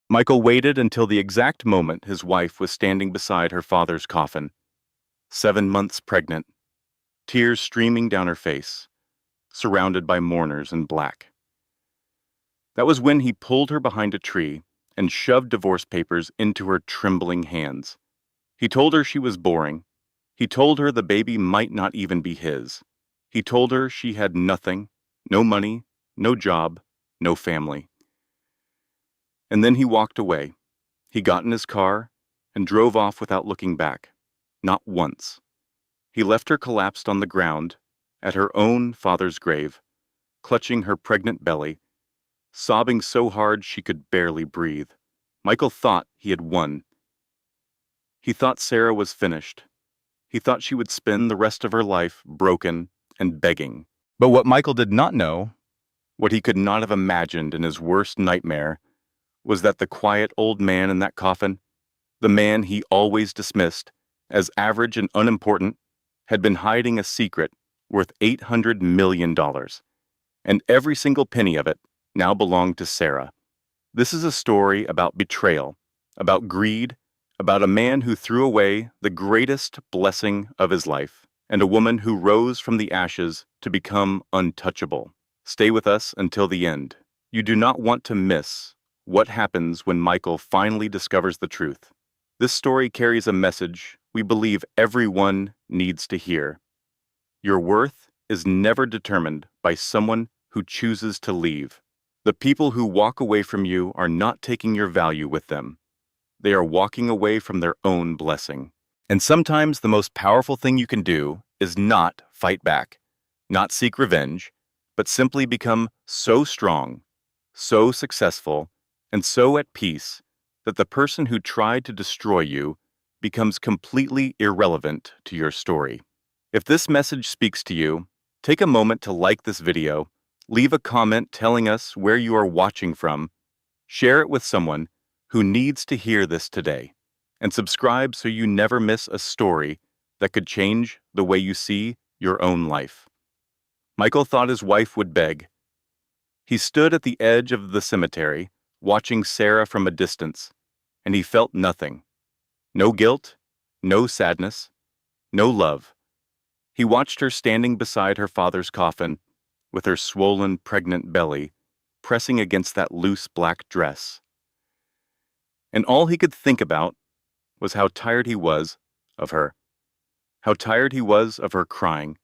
Michael waited until the exact moment his wife was standing beside her father's coffin, 7 months pregnant, tears streaming down her face, surrounded by mourners in black. That was when he pulled her behind a tree and shoved divorce papers into her trembling hands. He told her she was boring. He told her the baby might not even be his. He told her she had nothing, no money, no job, no family. And then he walked away. He got in his car and drove off without looking back. Not once. He left her collapsed on the ground at her own father's grave, clutching her pregnant belly, sobbing so hard she could barely breathe. Michael thought he had won. He thought Sarah was finished. He thought she would spend the rest of her life broken and begging. But what Michael did not know, what he could not have imagined in his worst nightmare, was that the quiet old man in that coffin, the man he always dismissed as average and unimportant, had been hiding a secret worth $800 million. And every single penny of it now belonged to Sarah. This is a story about betrayal, about greed, about a man who threw away the greatest blessing of his life, and a woman who rose from the ashes to become untouchable. Stay with us until the end. You do not want to miss what happens when Michael finally discovers the truth. This story carries a message we believe everyone needs to hear. Your worth is never determined by someone who chooses to leave. The people who walk away from you are not taking your value with them. They are walking away from their own blessing. And sometimes the most powerful thing you can do is not fight back, not seek revenge, but simply become so strong, so successful, and so at peace that the person who tried to destroy you becomes completely irrelevant to your story. If this message speaks to you, take a moment to like this video, leave a comment telling us where you are watching from, share it with someone who needs to hear this today, and subscribe so you never miss a story that could change the way you see your own life. Michael thought his wife would beg. He stood at the edge of the cemetery, watching Sarah from a distance, and he felt nothing. No guilt, no sadness, no love. He watched her standing beside her father's coffin, with her swollen, pregnant belly pressing against that loose black dress. And all he could think about was how tired he was of her, how tired he was of her crying,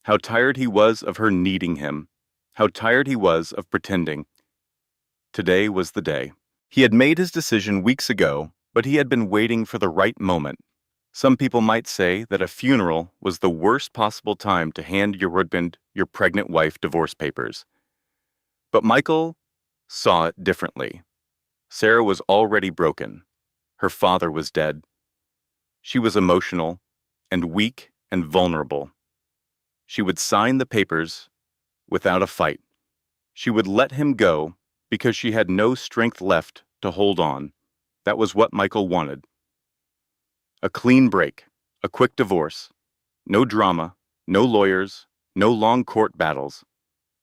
how tired he was of her needing him, how tired he was of pretending. Today was the day. He had made his decision weeks ago, but he had been waiting for the right moment. Some people might say that a funeral was the worst possible time to hand your husband, your pregnant wife, divorce papers. But Michael saw it differently. Sarah was already broken. Her father was dead. She was emotional and weak and vulnerable. She would sign the papers without a fight. She would let him go because she had no strength left to hold on. That was what Michael wanted. A clean break, a quick divorce. No drama, no lawyers, no long court battles.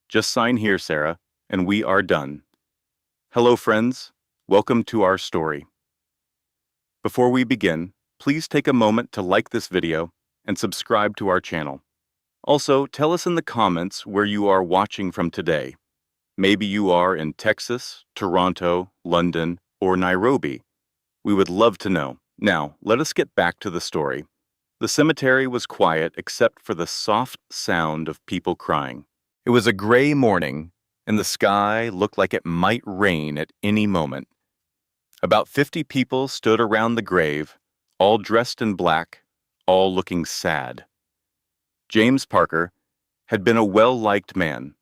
Just sign here, Sarah, and we are done. Hello, friends. Welcome to our story. Before we begin, please take a moment to like this video and subscribe to our channel. Also, tell us in the comments where you are watching from today. Maybe you are in Texas, Toronto, London, or Nairobi. We would love to know. Now, let us get back to the story. The cemetery was quiet except for the soft sound of people crying. It was a gray morning, and the sky looked like it might rain at any moment. About 50 people stood around the grave, all dressed in black, all looking sad. James Parker had been a well-liked man,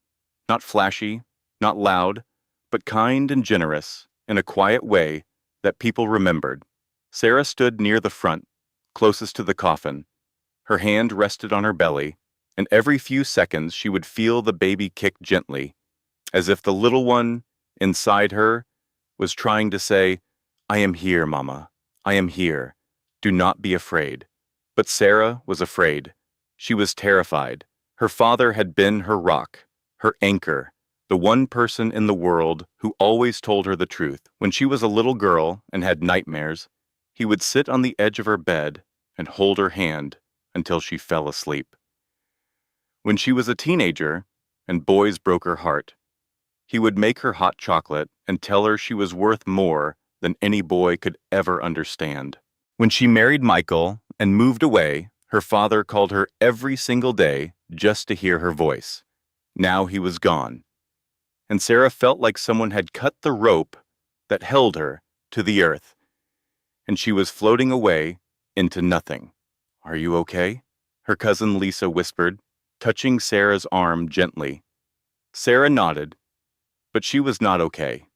not flashy, not loud, but kind and generous in a quiet way that people remembered. Sarah stood near the front, closest to the coffin. Her hand rested on her belly, and every few seconds she would feel the baby kick gently, as if the little one inside her was trying to say, "I am here, Mama. I am here. Do not be afraid." But Sarah was afraid. She was terrified. Her father had been her rock, her anchor, the one person in the world who always told her the truth. When she was a little girl and had nightmares, he would sit on the edge of her bed and hold her hand until she fell asleep. When she was a teenager and boys broke her heart, he would make her hot chocolate and tell her she was worth more than any boy could ever understand. When she married Michael and moved away, her father called her every single day just to hear her voice. Now he was gone, and Sarah felt like someone had cut the rope that held her to the earth, and she was floating away into nothing. "Are you okay?" her cousin Lisa whispered, touching Sarah's arm gently. Sarah nodded, but she was not okay.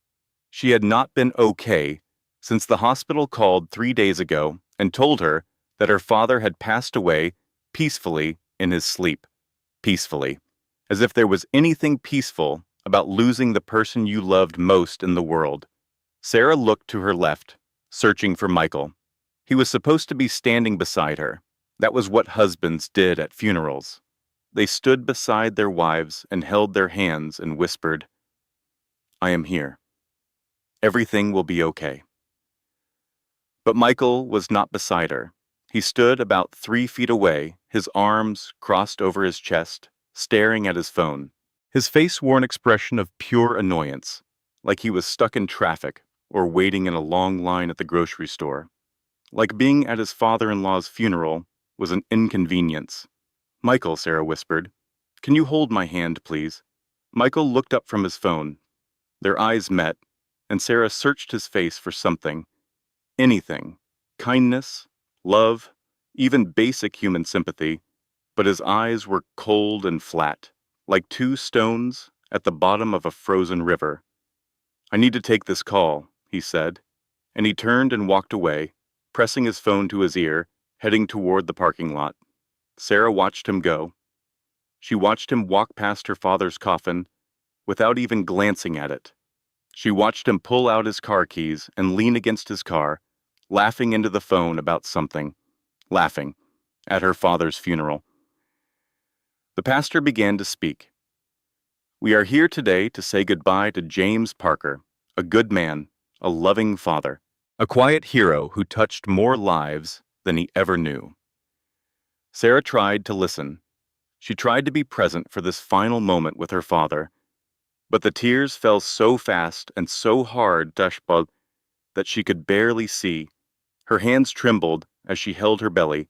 She had not been okay since the hospital called 3 days ago and told her that her father had passed away peacefully in his sleep. Peacefully. As if there was anything peaceful about losing the person you loved most in the world. Sarah looked to her left, searching for Michael. He was supposed to be standing beside her. That was what husbands did at funerals. They stood beside their wives and held their hands and whispered, "I am here. Everything will be okay." But Michael was not beside her. He stood about 3 feet away, his arms crossed over his chest, staring at his phone. His face wore an expression of pure annoyance, like he was stuck in traffic or waiting in a long line at the grocery store. Like being at his father-in-law's funeral was an inconvenience. "Michael," Sarah whispered, "can you hold my hand, please?" Michael looked up from his phone. Their eyes met, and Sarah searched his face for something. Anything. Kindness, love, even basic human sympathy. But his eyes were cold and flat, like 2 stones at the bottom of a frozen river. "I need to take this call," he said, and he turned and walked away, pressing his phone to his ear, heading toward the parking lot. Sarah watched him go. She watched him walk past her father's coffin without even glancing at it. She watched him pull out his car keys and lean against his car, laughing into the phone about something. Laughing at her father's funeral. The pastor began to speak. "We are here today to say goodbye to James Parker, a good man, a loving father, a quiet hero who touched more lives than he ever knew." Sarah tried to listen. She tried to be present for this final moment with her father, but the tears fell so fast and so hard that she could barely see. Her hands trembled as she held her belly,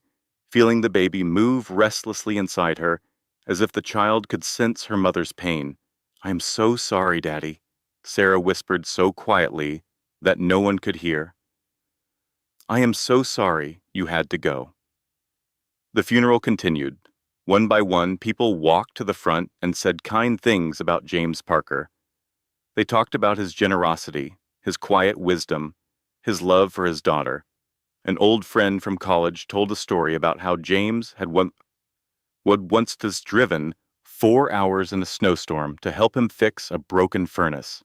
feeling the baby move restlessly inside her, as if the child could sense her mother's pain. "I am so sorry, Daddy," Sarah whispered so quietly that no one could hear. "I am so sorry you had to go." The funeral continued. One by one, people walked to the front and said kind things about James Parker. They talked about his generosity, his quiet wisdom, his love for his daughter. An old friend from college told a story about how James had once driven 4 hours in a snowstorm to help him fix a broken furnace.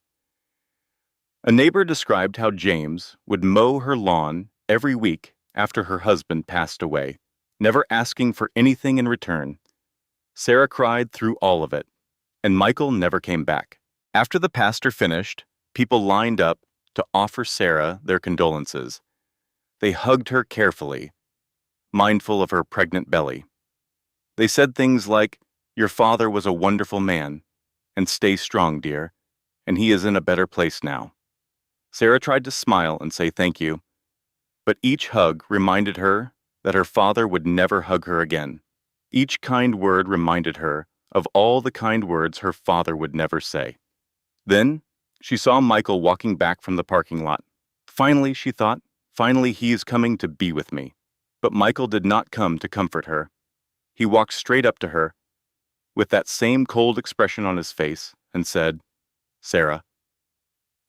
A neighbor described how James would mow her lawn every week after her husband passed away, never asking for anything in return. Sarah cried through all of it, and Michael never came back. After the pastor finished, people lined up to offer Sarah their condolences. They hugged her carefully, mindful of her pregnant belly. They said things like, "Your father was a wonderful man, and stay strong, dear, and he is in a better place now." Sarah tried to smile and say thank you, but each hug reminded her that her father would never hug her again. Each kind word reminded her of all the kind words her father would never say. Then, she saw Michael walking back from the parking lot. Finally, she thought, finally he is coming to be with me. But Michael did not come to comfort her. He walked straight up to her, with that same cold expression on his face, and said, "Sarah,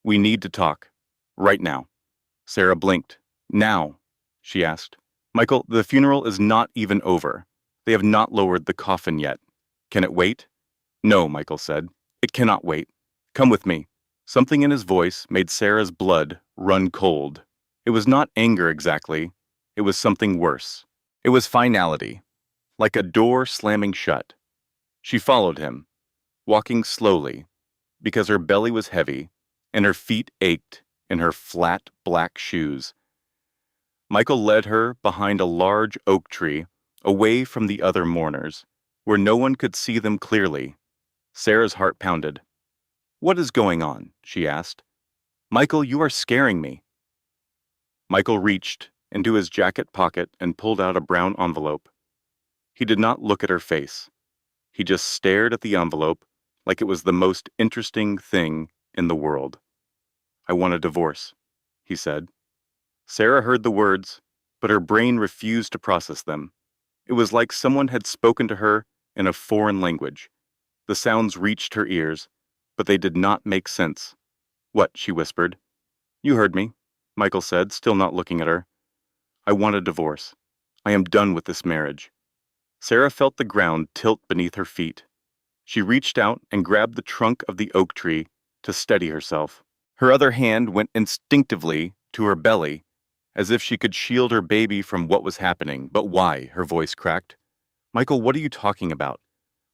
we need to talk. Right now." Sarah blinked. "Now?" she asked. "Michael, the funeral is not even over. They have not lowered the coffin yet. Can it wait?" "No," Michael said. "It cannot wait. Come with me." Something in his voice made Sarah's blood run cold. It was not anger exactly. It was something worse. It was finality, like a door slamming shut. She followed him, walking slowly, because her belly was heavy and her feet ached in her flat black shoes. Michael led her behind a large oak tree, away from the other mourners, where no one could see them clearly. Sarah's heart pounded. "What is going on?" she asked. "Michael, you are scaring me." Michael reached into his jacket pocket and pulled out a brown envelope. He did not look at her face. He just stared at the envelope like it was the most interesting thing in the world. "I want a divorce," he said. Sarah heard the words, but her brain refused to process them. It was like someone had spoken to her in a foreign language. The sounds reached her ears, but they did not make sense. "What?" she whispered. "You heard me," Michael said, still not looking at her. "I want a divorce. I am done with this marriage." Sarah felt the ground tilt beneath her feet. She reached out and grabbed the trunk of the oak tree to steady herself. Her other hand went instinctively to her belly, as if she could shield her baby from what was happening. "But why?" her voice cracked. "Michael, what are you talking about?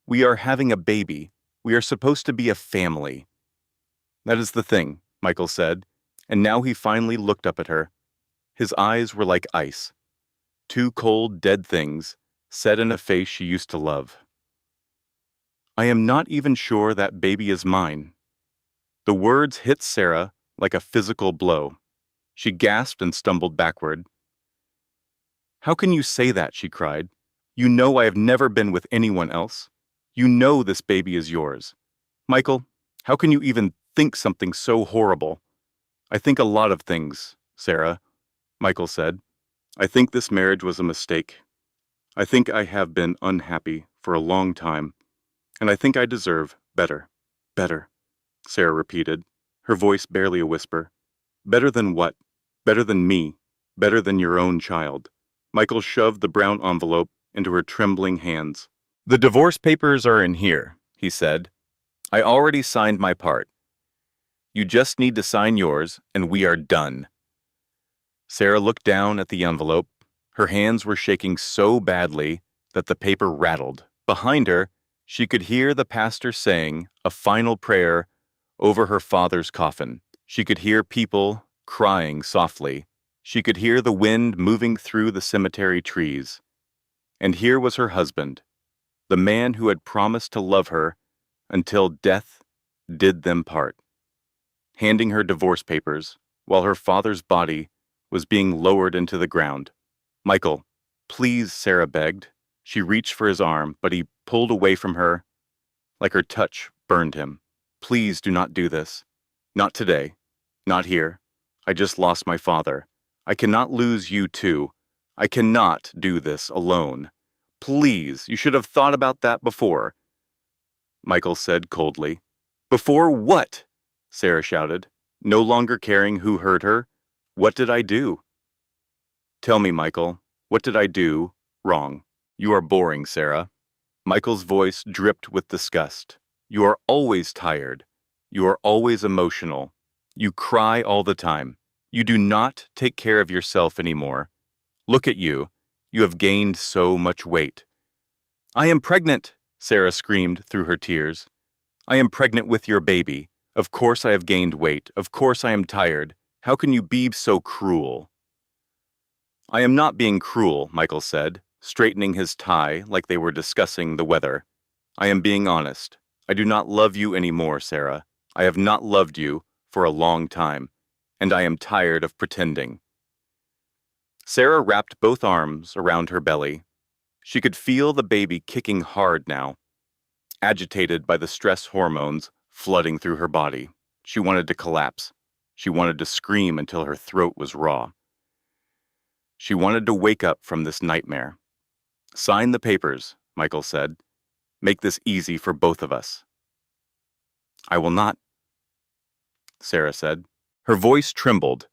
We are having a baby. We are supposed to be a family." "That is the thing," Michael said, and now he finally looked up at her. His eyes were like ice. Two cold, dead things, set in a face she used to love. "I am not even sure that baby is mine." The words hit Sarah like a physical blow. She gasped and stumbled backward. "How can you say that?" she cried. "You know I have never been with anyone else. You know this baby is yours. Michael, how can you even think something so horrible?" "I think a lot of things, Sarah," Michael said. "I think this marriage was a mistake. I think I have been unhappy for a long time, and I think I deserve better." "Better," Sarah repeated, her voice barely a whisper. "Better than what? Better than me. Better than your own child." Michael shoved the brown envelope into her trembling hands. "The divorce papers are in here," he said. "I already signed my part. You just need to sign yours, and we are done." Sarah looked down at the envelope. Her hands were shaking so badly that the paper rattled. Behind her, she could hear the pastor saying a final prayer over her father's coffin. She could hear people crying softly. She could hear the wind moving through the cemetery trees. And here was her husband, the man who had promised to love her until death did them part, handing her divorce papers while her father's body was being lowered into the ground. "Michael, please," Sarah begged. She reached for his arm, but he pulled away from her like her touch burned him. "Please do not do this. Not today. Not here. I just lost my father. I cannot lose you too. I cannot do this alone. Please, you should have thought about that before," Michael said coldly. "Before what?" Sarah shouted, no longer caring who heard her. "What did I do?" "Tell me, Michael, what did I do wrong?" "You are boring, Sarah." Michael's voice dripped with disgust. "You are always tired. You are always emotional. You cry all the time. You do not take care of yourself anymore. Look at you. You have gained so much weight." "I am pregnant," Sarah screamed through her tears. "I am pregnant with your baby. Of course I have gained weight. Of course I am tired. How can you be so cruel?" "I am not being cruel," Michael said, straightening his tie like they were discussing the weather. "I am being honest. I do not love you anymore, Sarah. I have not loved you for a long time, and I am tired of pretending." Sarah wrapped both arms around her belly. She could feel the baby kicking hard now, agitated by the stress hormones flooding through her body. She wanted to collapse. She wanted to scream until her throat was raw. She wanted to wake up from this nightmare. "Sign the papers," Michael said. "Make this easy for both of us." "I will not," Sarah said. Her voice trembled,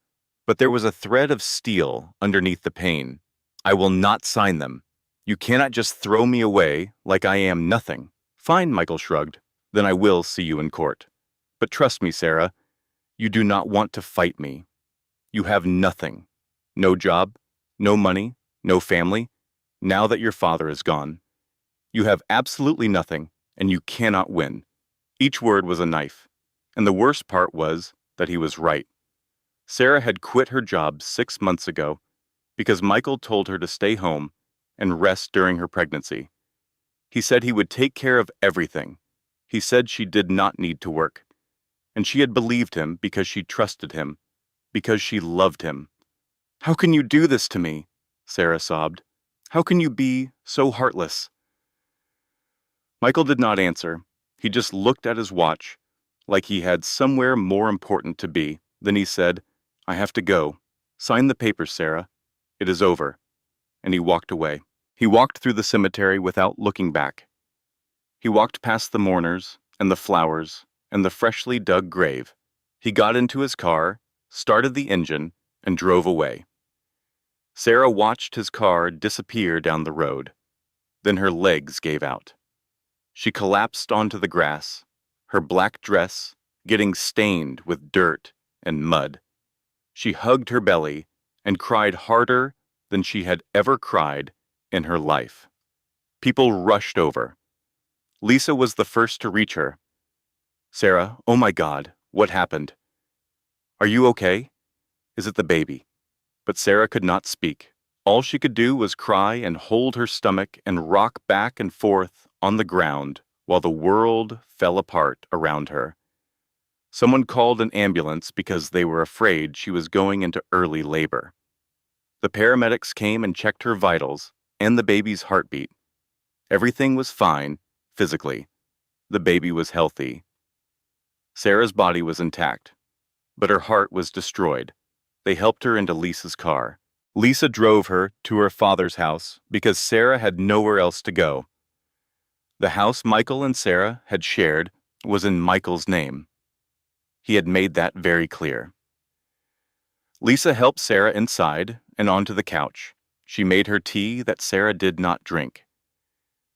but there was a thread of steel underneath the pain. "I will not sign them. You cannot just throw me away like I am nothing." "Fine," Michael shrugged. "Then I will see you in court. But trust me, Sarah, you do not want to fight me. You have nothing. No job, no money, no family, now that your father is gone. You have absolutely nothing, and you cannot win." Each word was a knife. And the worst part was that he was right. Sarah had quit her job 6 months ago because Michael told her to stay home and rest during her pregnancy. He said he would take care of everything. He said she did not need to work. And she had believed him because she trusted him, because she loved him. "How can you do this to me?" Sarah sobbed. "How can you be so heartless?" Michael did not answer. He just looked at his watch, like he had somewhere more important to be. Then he said, "I have to go. Sign the papers, Sarah. It is over." And he walked away. He walked through the cemetery without looking back. He walked past the mourners and the flowers and the freshly dug grave. He got into his car, started the engine, and drove away. Sarah watched his car disappear down the road. Then her legs gave out. She collapsed onto the grass, her black dress getting stained with dirt and mud. She hugged her belly and cried harder than she had ever cried in her life. People rushed over. Lisa was the first to reach her. "Sarah, oh my God, what happened? Are you okay? Is it the baby?" But Sarah could not speak. All she could do was cry and hold her stomach and rock back and forth on the ground while the world fell apart around her. Someone called an ambulance because they were afraid she was going into early labor. The paramedics came and checked her vitals and the baby's heartbeat. Everything was fine, physically. The baby was healthy. Sarah's body was intact, but her heart was destroyed. They helped her into Lisa's car. Lisa drove her to her father's house because Sarah had nowhere else to go. The house Michael and Sarah had shared was in Michael's name. He had made that very clear. Lisa helped Sarah inside and onto the couch. She made her tea that Sarah did not drink.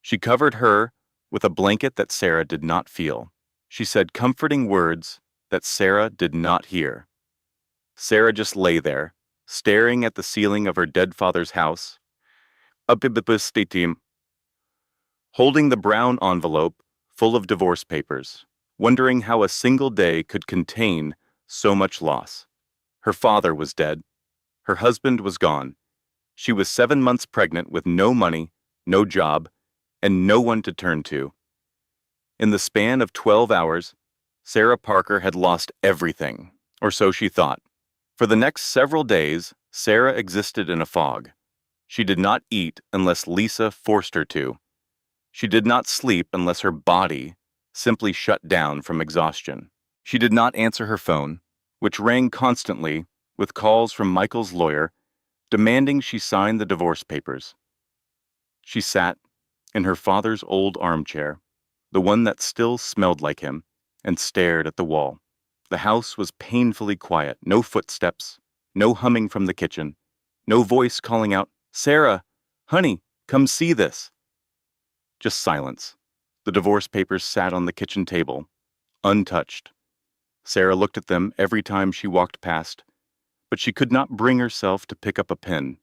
She covered her with a blanket that Sarah did not feel. She said comforting words that Sarah did not hear. Sarah just lay there, staring at the ceiling of her dead father's house, holding the brown envelope full of divorce papers, wondering how a single day could contain so much loss. Her father was dead. Her husband was gone. She was 7 months pregnant with no money, no job, and no one to turn to. In the span of 12 hours, Sarah Parker had lost everything, or so she thought. For the next several days, Sarah existed in a fog. She did not eat unless Lisa forced her to. She did not sleep unless her body simply shut down from exhaustion. She did not answer her phone, which rang constantly with calls from Michael's lawyer demanding she sign the divorce papers. She sat in her father's old armchair, the one that still smelled like him, and stared at the wall. The house was painfully quiet, no footsteps, no humming from the kitchen, no voice calling out, "Sarah, honey, come see this." Just silence. The divorce papers sat on the kitchen table, untouched. Sarah looked at them every time she walked past, but she could not bring herself to pick up a pen.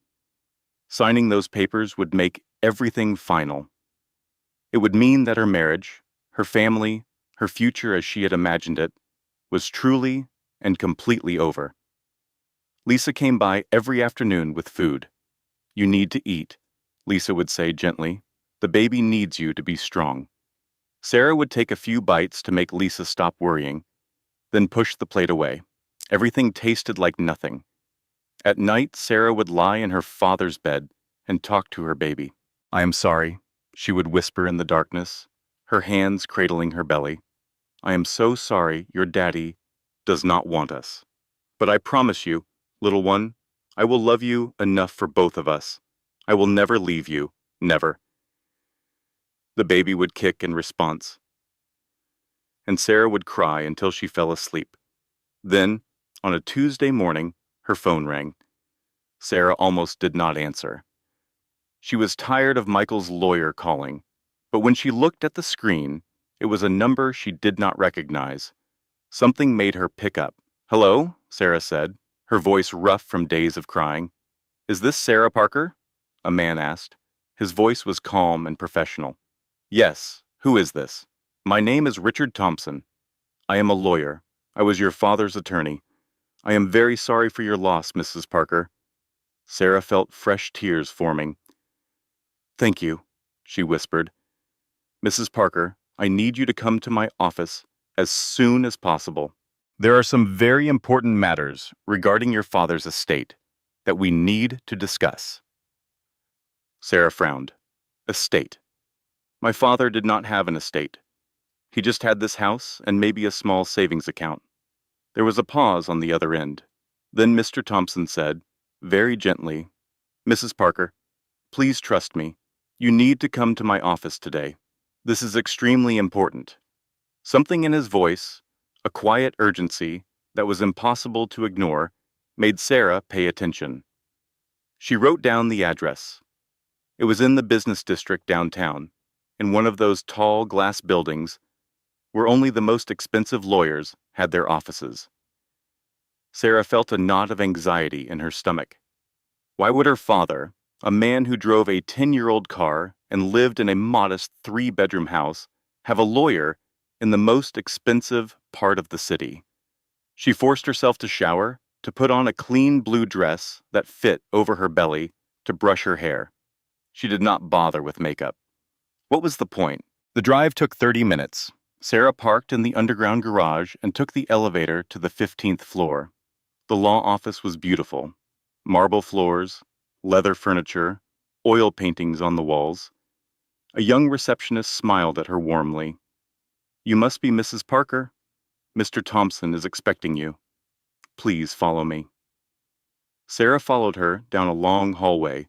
Signing those papers would make everything final. It would mean that her marriage, her family, her future as she had imagined it, was truly and completely over. Lisa came by every afternoon with food. "You need to eat," Lisa would say gently. "The baby needs you to be strong." Sarah would take a few bites to make Lisa stop worrying, then push the plate away. Everything tasted like nothing. At night, Sarah would lie in her father's bed and talk to her baby. "I am sorry," she would whisper in the darkness, her hands cradling her belly. "I am so sorry your daddy does not want us. But I promise you, little one, I will love you enough for both of us. I will never leave you, never." The baby would kick in response, and Sarah would cry until she fell asleep. Then, on a Tuesday morning, her phone rang. Sarah almost did not answer. She was tired of Michael's lawyer calling, but when she looked at the screen, it was a number she did not recognize. Something made her pick up. "Hello?" Sarah said, her voice rough from days of crying. "Is this Sarah Parker?" a man asked. His voice was calm and professional. "Yes, who is this?" "My name is Richard Thompson. I am a lawyer. I was your father's attorney. I am very sorry for your loss, Mrs. Parker. Sarah felt fresh tears forming. Thank you, she whispered. Mrs. Parker, I need you to come to my office as soon as possible. There are some very important matters regarding your father's estate that we need to discuss. Sarah frowned. Estate. My father did not have an estate. He just had this house and maybe a small savings account. There was a pause on the other end. Then Mr. Thompson said, very gently, Mrs. Parker, please trust me. You need to come to my office today. This is extremely important. Something in his voice, a quiet urgency that was impossible to ignore, made Sarah pay attention. She wrote down the address. It was in the business district downtown, in one of those tall glass buildings where only the most expensive lawyers had their offices. Sarah felt a knot of anxiety in her stomach. Why would her father, a man who drove a 10-year-old car and lived in a modest 3-bedroom house, have a lawyer in the most expensive part of the city? She forced herself to shower, to put on a clean blue dress that fit over her belly, to brush her hair. She did not bother with makeup. What was the point? The drive took 30 minutes. Sarah parked in the underground garage and took the elevator to the 15th floor. The law office was beautiful. Marble floors, leather furniture, oil paintings on the walls. A young receptionist smiled at her warmly. You must be Mrs. Parker. Mr. Thompson is expecting you. Please follow me. Sarah followed her down a long hallway,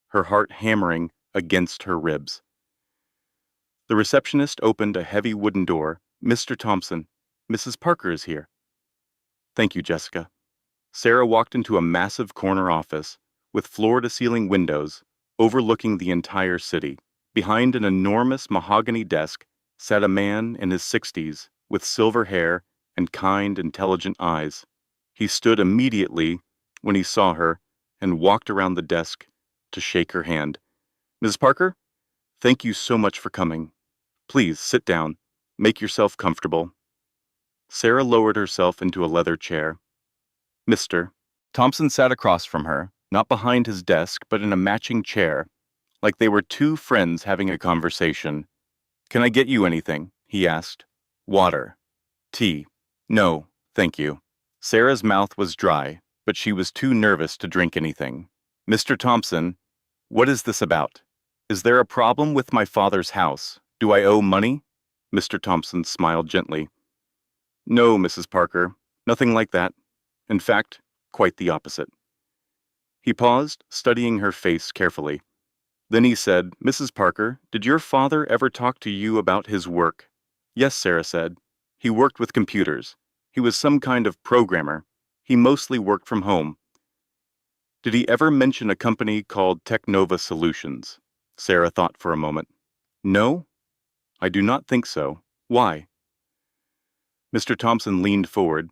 her heart hammering against her ribs. The receptionist opened a heavy wooden door. Mr. Thompson, Mrs. Parker is here. Thank you, Jessica. Sarah walked into a massive corner office with floor-to-ceiling windows overlooking the entire city. Behind an enormous mahogany desk sat a man in his 60s with silver hair and kind, intelligent eyes. He stood immediately when he saw her and walked around the desk to shake her hand. Ms. Parker, thank you so much for coming. Please sit down. Make yourself comfortable. Sarah lowered herself into a leather chair. Mr. Thompson sat across from her, not behind his desk, but in a matching chair, like they were two friends having a conversation. Can I get you anything? He asked. Water. Tea. No, thank you. Sarah's mouth was dry, but she was too nervous to drink anything. Mr. Thompson, what is this about? Is there a problem with my father's house? Do I owe money? Mr. Thompson smiled gently. No, Mrs. Parker, nothing like that. In fact, quite the opposite. He paused, studying her face carefully. Then he said, Mrs. Parker, did your father ever talk to you about his work? Yes, Sarah said. He worked with computers. He was some kind of programmer. He mostly worked from home. Did he ever mention a company called Technova Solutions? Sarah thought for a moment. No, I do not think so. Why? Mr. Thompson leaned forward.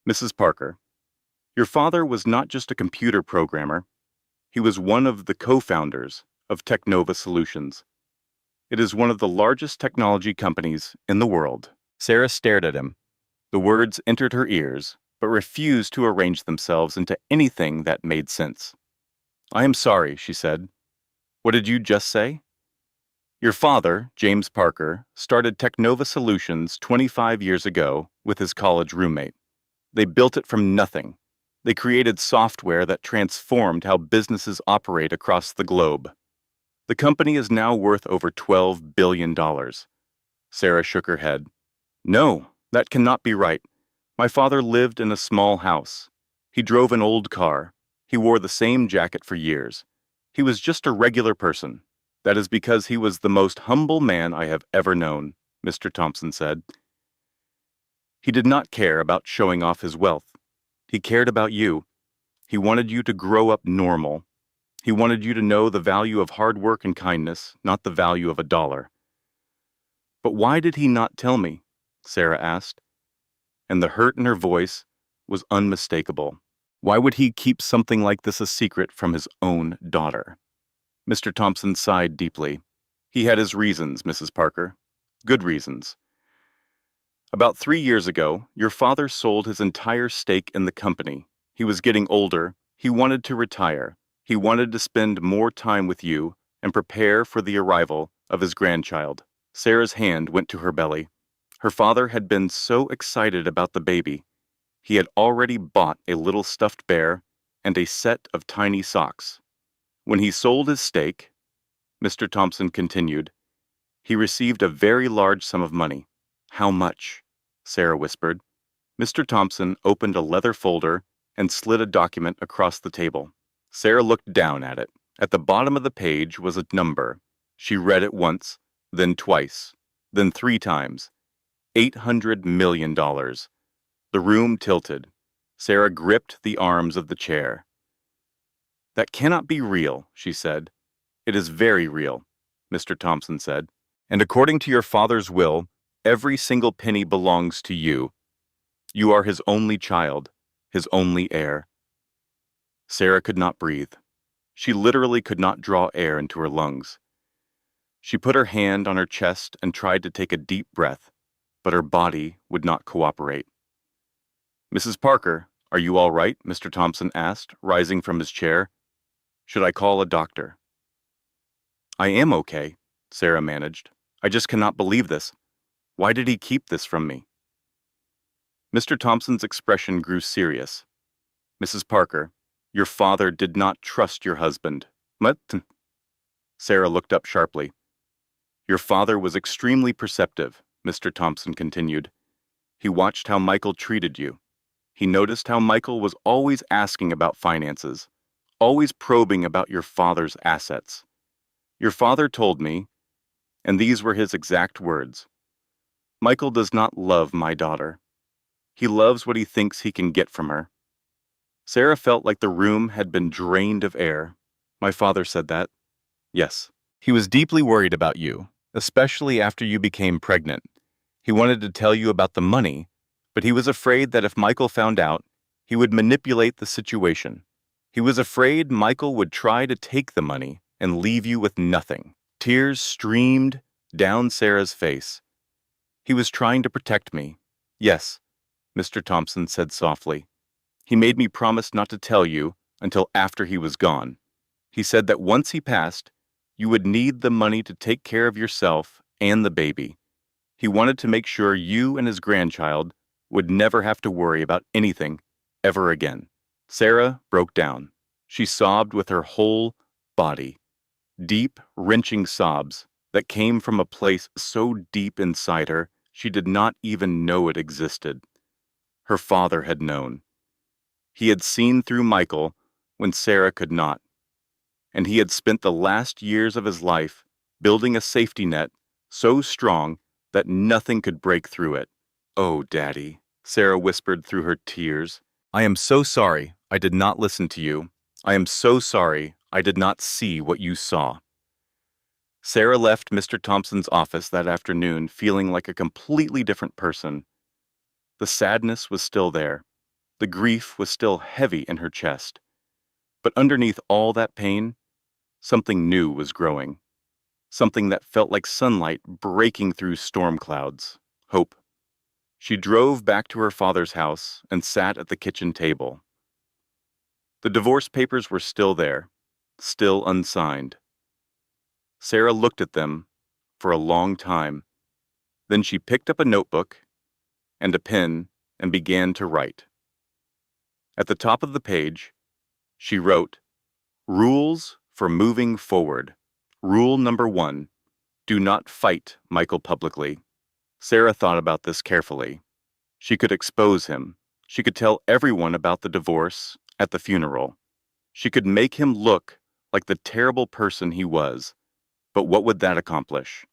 Mrs. Parker, your father was not just a computer programmer. He was one of the co-founders of Technova Solutions. It is one of the largest technology companies in the world. Sarah stared at him. The words entered her ears, but refused to arrange themselves into anything that made sense. I am sorry, she said. What did you just say? Your father, James Parker, started Technova Solutions 25 years ago with his college roommate. They built it from nothing. They created software that transformed how businesses operate across the globe. The company is now worth over $12 billion. Sarah shook her head. No, that cannot be right. My father lived in a small house. He drove an old car. He wore the same jacket for years. He was just a regular person. That is because he was the most humble man I have ever known, Mr. Thompson said. He did not care about showing off his wealth. He cared about you. He wanted you to grow up normal. He wanted you to know the value of hard work and kindness, not the value of a dollar. But why did he not tell me? Sarah asked, and the hurt in her voice was unmistakable. Why would he keep something like this a secret from his own daughter? Mr. Thompson sighed deeply. He had his reasons, Mrs. Parker. Good reasons. About 3 years ago, your father sold his entire stake in the company. He was getting older. He wanted to retire. He wanted to spend more time with you and prepare for the arrival of his grandchild. Sarah's hand went to her belly. Her father had been so excited about the baby. He had already bought a little stuffed bear and a set of tiny socks. When he sold his stake, Mr. Thompson continued, he received a very large sum of money. How much? Sarah whispered. Mr. Thompson opened a leather folder and slid a document across the table. Sarah looked down at it. At the bottom of the page was a number. She read it once, then twice, then 3 times. $800 million. The room tilted. Sarah gripped the arms of the chair. That cannot be real, she said. It is very real, Mr. Thompson said. And according to your father's will, every single penny belongs to you. You are his only child, his only heir. Sarah could not breathe. She literally could not draw air into her lungs. She put her hand on her chest and tried to take a deep breath, but her body would not cooperate. Mrs. Parker, are you all right? Mr. Thompson asked, rising from his chair. Should I call a doctor? I am okay, Sarah managed. I just cannot believe this. Why did he keep this from me? Mr. Thompson's expression grew serious. Mrs. Parker, your father did not trust your husband. What? Sarah looked up sharply. Your father was extremely perceptive, Mr. Thompson continued. He watched how Michael treated you. He noticed how Michael was always asking about finances, always probing about your father's assets. Your father told me, and these were his exact words, Michael does not love my daughter. He loves what he thinks he can get from her. Sarah felt like the room had been drained of air. My father said that. Yes. He was deeply worried about you, especially after you became pregnant. He wanted to tell you about the money, but he was afraid that if Michael found out, he would manipulate the situation. He was afraid Michael would try to take the money and leave you with nothing. Tears streamed down Sarah's face. He was trying to protect me. Yes, Mr. Thompson said softly. He made me promise not to tell you until after he was gone. He said that once he passed, you would need the money to take care of yourself and the baby. He wanted to make sure you and his grandchild would never have to worry about anything ever again. Sarah broke down. She sobbed with her whole body. Deep, wrenching sobs that came from a place so deep inside her she did not even know it existed. Her father had known. He had seen through Michael when Sarah could not, and he had spent the last years of his life building a safety net so strong that nothing could break through it. Oh, Daddy, Sarah whispered through her tears. I am so sorry I did not listen to you. I am so sorry I did not see what you saw. Sarah left Mr. Thompson's office that afternoon feeling like a completely different person. The sadness was still there. The grief was still heavy in her chest. But underneath all that pain, something new was growing. Something that felt like sunlight breaking through storm clouds. Hope. She drove back to her father's house and sat at the kitchen table. The divorce papers were still there, still unsigned. Sarah looked at them for a long time. Then she picked up a notebook and a pen and began to write. At the top of the page, she wrote, Rules for moving forward. Rule number 1, do not fight Michael publicly. Sarah thought about this carefully. She could expose him. She could tell everyone about the divorce at the funeral. She could make him look like the terrible person he was. But what would that accomplish?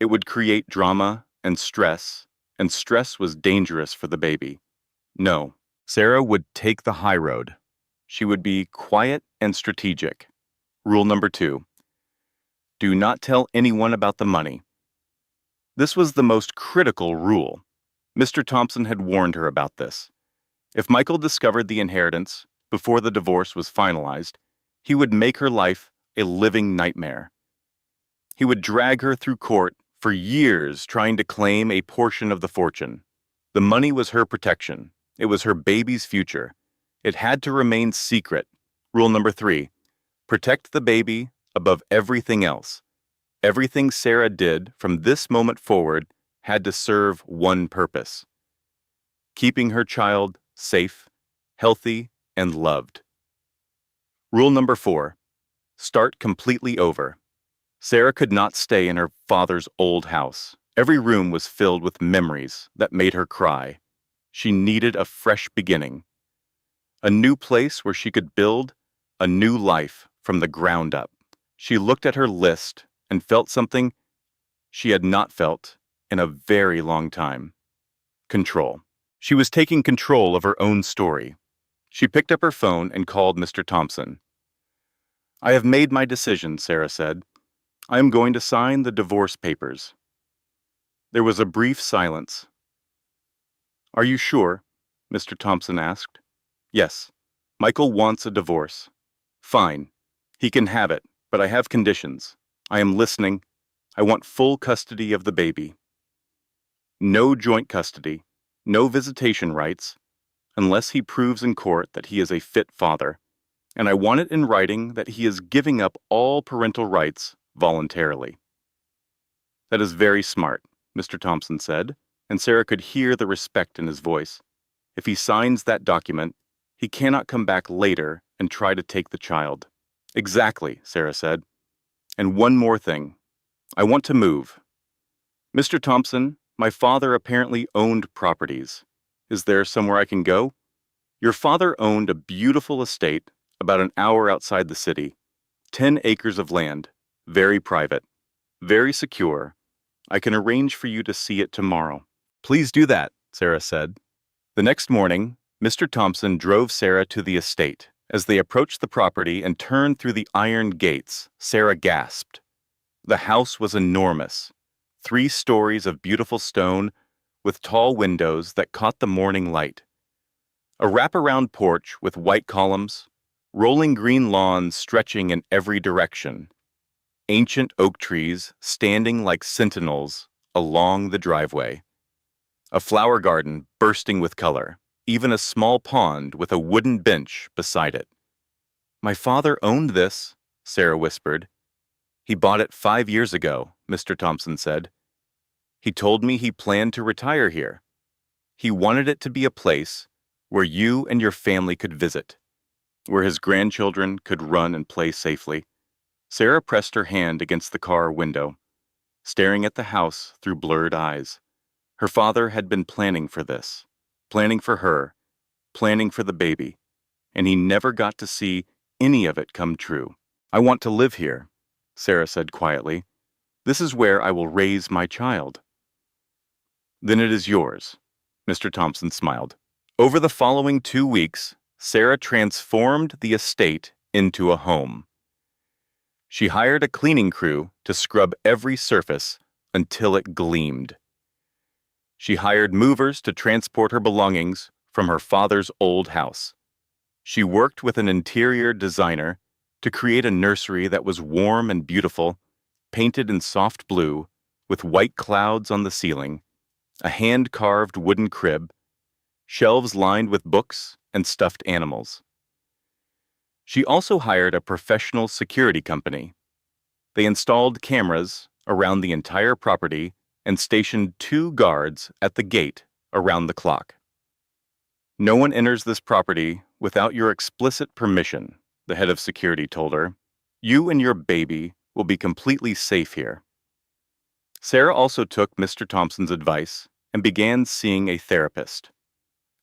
It would create drama and stress was dangerous for the baby. No, Sarah would take the high road. She would be quiet and strategic. Rule number 2, do not tell anyone about the money. This was the most critical rule. Mr. Thompson had warned her about this. If Michael discovered the inheritance before the divorce was finalized, he would make her life a living nightmare. He would drag her through court for years trying to claim a portion of the fortune. The money was her protection. It was her baby's future. It had to remain secret. Rule number 3, protect the baby above everything else. Everything Sarah did from this moment forward had to serve one purpose: keeping her child safe, healthy, and loved. Rule number 4, start completely over. Sarah could not stay in her father's old house. Every room was filled with memories that made her cry. She needed a fresh beginning, a new place where she could build a new life from the ground up. She looked at her list and felt something she had not felt in a very long time: control. She was taking control of her own story. She picked up her phone and called Mr. Thompson. "I have made my decision," Sarah said. "I am going to sign the divorce papers." There was a brief silence. "Are you sure?" Mr. Thompson asked. "Yes. Michael wants a divorce." "Fine. He can have it, but I have conditions. I am listening. I want full custody of the baby. No joint custody, no visitation rights, unless he proves in court that he is a fit father. And I want it in writing that he is giving up all parental rights voluntarily." "That is very smart," Mr. Thompson said, and Sarah could hear the respect in his voice. If he signs that document, he cannot come back later and try to take the child. "Exactly," Sarah said. "And one more thing. I want to move. Mr. Thompson, my father apparently owned properties. Is there somewhere I can go? Your father owned a beautiful estate about an hour outside the city, 10 acres of land, very private, very secure. I can arrange for you to see it tomorrow." "Please do that," Sarah said. The next morning, Mr. Thompson drove Sarah to the estate. As they approached the property and turned through the iron gates, Sarah gasped. The house was enormous, 3 stories of beautiful stone with tall windows that caught the morning light. A wraparound porch with white columns, rolling green lawns stretching in every direction, ancient oak trees standing like sentinels along the driveway, a flower garden bursting with color, even a small pond with a wooden bench beside it. "My father owned this," Sarah whispered. "He bought it 5 years ago," Mr. Thompson said. "He told me he planned to retire here. He wanted it to be a place where you and your family could visit, where his grandchildren could run and play safely." Sarah pressed her hand against the car window, staring at the house through blurred eyes. Her father had been planning for this, planning for her, planning for the baby, and he never got to see any of it come true. "I want to live here," Sarah said quietly. "This is where I will raise my child." "Then it is yours," Mr. Thompson smiled. Over the following 2 weeks, Sarah transformed the estate into a home. She hired a cleaning crew to scrub every surface until it gleamed. She hired movers to transport her belongings from her father's old house. She worked with an interior designer to create a nursery that was warm and beautiful, painted in soft blue, with white clouds on the ceiling, a hand-carved wooden crib, shelves lined with books and stuffed animals. She also hired a professional security company. They installed cameras around the entire property and stationed 2 guards at the gate around the clock. "No one enters this property without your explicit permission," the head of security told her. "You and your baby will be completely safe here." Sarah also took Mr. Thompson's advice and began seeing a therapist.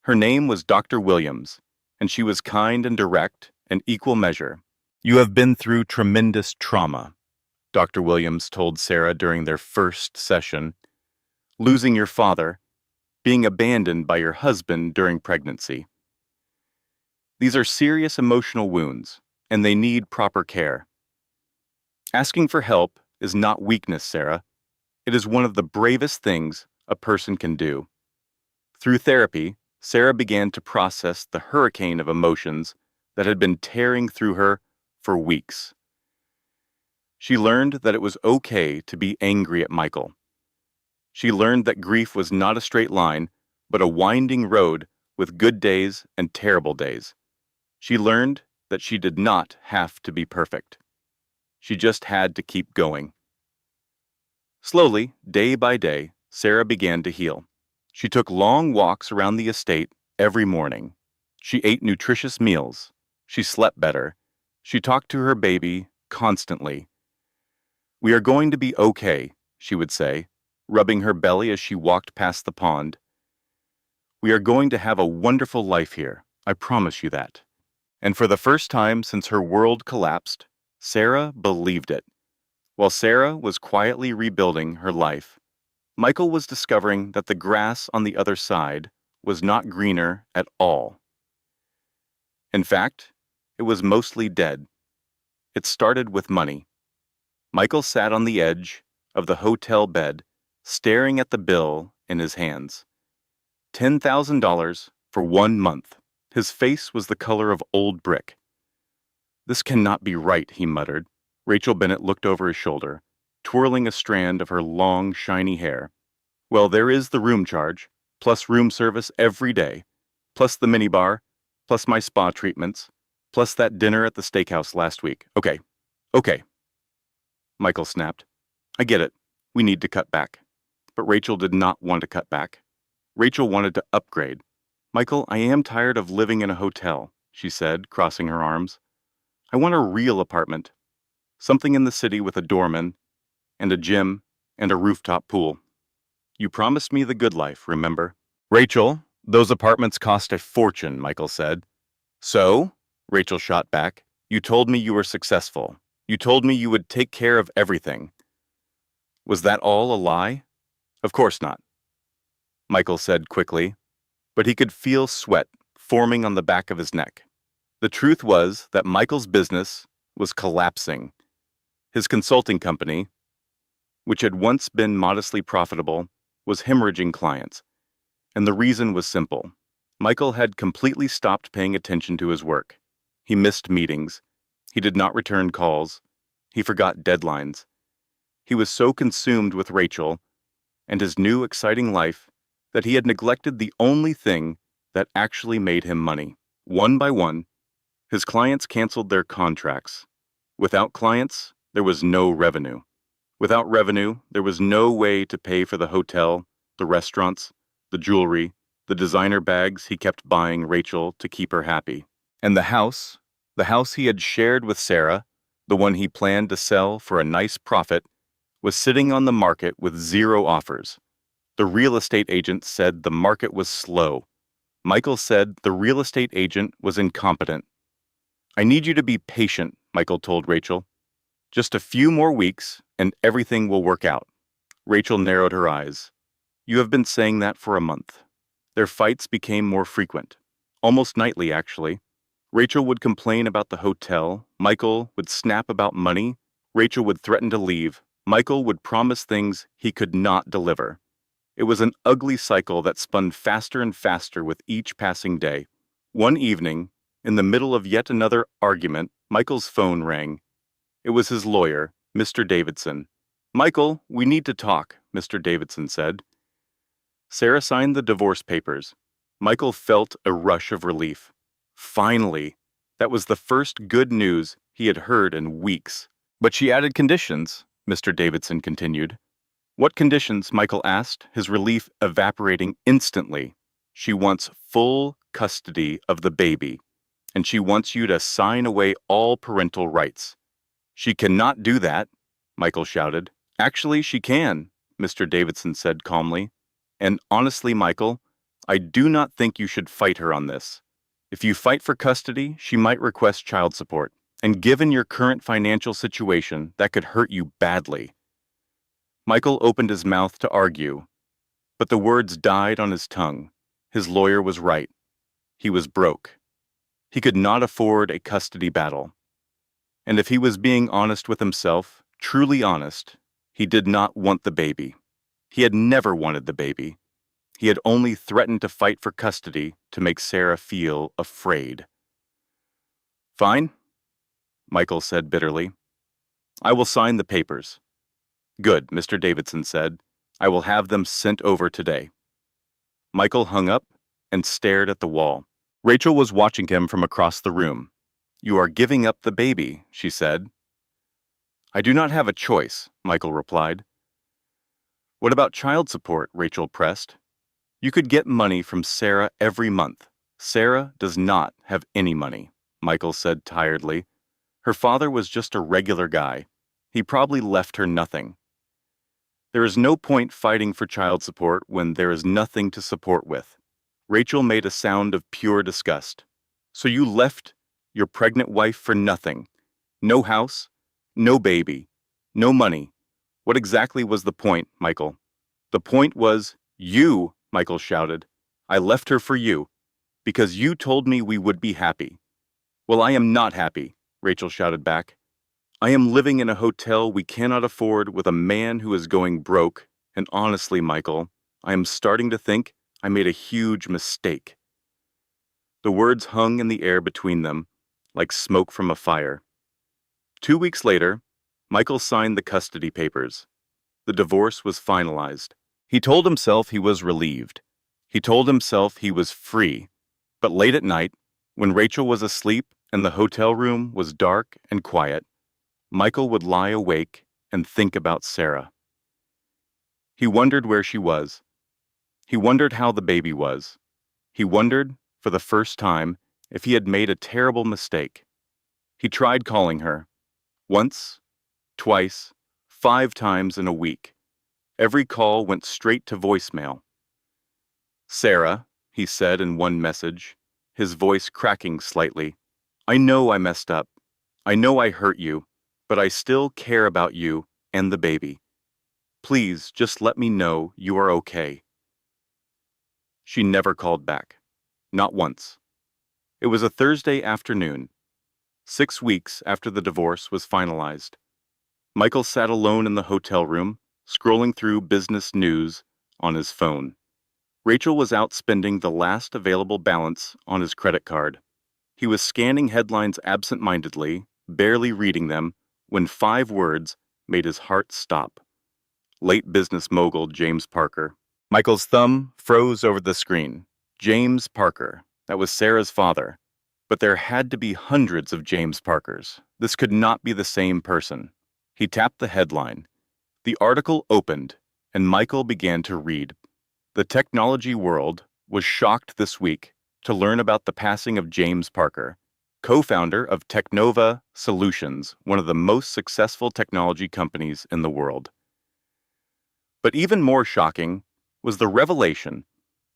Her name was Dr. Williams, and she was kind and direct in equal measure. "You have been through tremendous trauma," Dr. Williams told Sarah during their first session. "Losing your father, being abandoned by your husband during pregnancy. These are serious emotional wounds, and they need proper care. Asking for help is not weakness, Sarah. It is one of the bravest things a person can do." Through therapy, Sarah began to process the hurricane of emotions that had been tearing through her for weeks. She learned that it was okay to be angry at Michael, She learned that grief was not a straight line, but a winding road with good days and terrible days. She learned that she did not have to be perfect. She just had to keep going. Slowly, day by day, Sarah began to heal. She took long walks around the estate every morning. She ate nutritious meals. She slept better. She talked to her baby constantly. "We are going to be okay," she would say, rubbing her belly as she walked past the pond. "We are going to have a wonderful life here. I promise you that." And for the first time since her world collapsed, Sarah believed it. While Sarah was quietly rebuilding her life, Michael was discovering that the grass on the other side was not greener at all. In fact, it was mostly dead. It started with money. Michael sat on the edge of the hotel bed, staring at the bill in his hands. $10,000 for 1 month. His face was the color of old brick. "This cannot be right," he muttered. Rachel Bennett looked over his shoulder, twirling a strand of her long, shiny hair. "Well, there is the room charge, plus room service every day, plus the minibar, plus my spa treatments, plus that dinner at the steakhouse last week. Okay, Michael snapped. "I get it. We need to cut back." But Rachel did not want to cut back. Rachel wanted to upgrade. "Michael, I am tired of living in a hotel," she said, crossing her arms. "I want a real apartment. Something in the city with a doorman, and a gym, and a rooftop pool. You promised me the good life, remember?" "Rachel, those apartments cost a fortune," Michael said. "So?" Rachel shot back. "You told me you were successful. You told me you would take care of everything. Was that all a lie?" "Of course not," Michael said quickly, but he could feel sweat forming on the back of his neck. The truth was that Michael's business was collapsing. His consulting company, which had once been modestly profitable, was hemorrhaging clients. And the reason was simple. Michael had completely stopped paying attention to his work. He missed meetings. He did not return calls. He forgot deadlines. He was so consumed with Rachel and his new exciting life that he had neglected the only thing that actually made him money. One by one, his clients canceled their contracts. Without clients, there was no revenue. Without revenue, there was no way to pay for the hotel, the restaurants, the jewelry, the designer bags he kept buying Rachel to keep her happy. And the house he had shared with Sarah, the one he planned to sell for a nice profit, was sitting on the market with 0 offers. The real estate agent said the market was slow. Michael said the real estate agent was incompetent. "I need you to be patient," Michael told Rachel. "Just a few more weeks, and everything will work out." Rachel narrowed her eyes. "You have been saying that for a month." Their fights became more frequent, almost nightly, actually. Rachel would complain about the hotel, Michael would snap about money, Rachel would threaten to leave, Michael would promise things he could not deliver. It was an ugly cycle that spun faster and faster with each passing day. One evening, in the middle of yet another argument, Michael's phone rang. It was his lawyer, Mr. Davidson. "Michael, we need to talk," Mr. Davidson said. Sarah signed the divorce papers. Michael felt a rush of relief. Finally, that was the first good news he had heard in weeks. "But she added conditions," Mr. Davidson continued. "What conditions?" Michael asked, his relief evaporating instantly. "She wants full custody of the baby, and she wants you to sign away all parental rights." "She cannot do that," Michael shouted. "Actually, she can," Mr. Davidson said calmly. "And honestly, Michael, I do not think you should fight her on this. If you fight for custody, she might request child support. And given your current financial situation, that could hurt you badly." Michael opened his mouth to argue, but the words died on his tongue. His lawyer was right. He was broke. He could not afford a custody battle. And if he was being honest with himself, truly honest, he did not want the baby. He had never wanted the baby. He had only threatened to fight for custody to make Sarah feel afraid. "Fine," Michael said bitterly. "I will sign the papers." "Good," Mr. Davidson said. I will have them sent over today." Michael hung up and stared at the wall. Rachel was watching him from across the room. "You are giving up the baby," she said. "I do not have a choice," Michael replied. "What about child support?" Rachel pressed. "You could get money from Sarah every month." "Sarah does not have any money," Michael said tiredly. "Her father was just a regular guy. He probably left her nothing. There is no point fighting for child support when there is nothing to support with." Rachel made a sound of pure disgust. "So you left your pregnant wife for nothing? No house, no baby, no money. What exactly was the point, Michael?" "The point was you," Michael shouted. "I left her for you, because you told me we would be happy." "Well, I am not happy," Rachel shouted back. "I am living in a hotel we cannot afford with a man who is going broke, and honestly, Michael, I am starting to think I made a huge mistake." The words hung in the air between them, like smoke from a fire. 2 weeks later, Michael signed the custody papers. The divorce was finalized. He told himself he was relieved. He told himself he was free. But late at night, when Rachel was asleep and the hotel room was dark and quiet, Michael would lie awake and think about Sarah. He wondered where she was. He wondered how the baby was. He wondered, for the first time, if he had made a terrible mistake. He tried calling her. Once, twice, 5 times in a week. Every call went straight to voicemail. "Sarah," he said in one message, his voice cracking slightly, "I know I messed up. I know I hurt you, but I still care about you and the baby. Please just let me know you are okay." She never called back. Not once. It was a Thursday afternoon, 6 weeks after the divorce was finalized. Michael sat alone in the hotel room, scrolling through business news on his phone. Rachel was out spending the last available balance on his credit card. He was scanning headlines absent-mindedly, barely reading them, when 5 words made his heart stop. Late business mogul James Parker. Michael's thumb froze over the screen. James Parker. That was Sarah's father. But there had to be hundreds of James Parkers. This could not be the same person. He tapped the headline. The article opened, and Michael began to read. The technology world was shocked this week to learn about the passing of James Parker, co-founder of Technova Solutions, one of the most successful technology companies in the world. But even more shocking was the revelation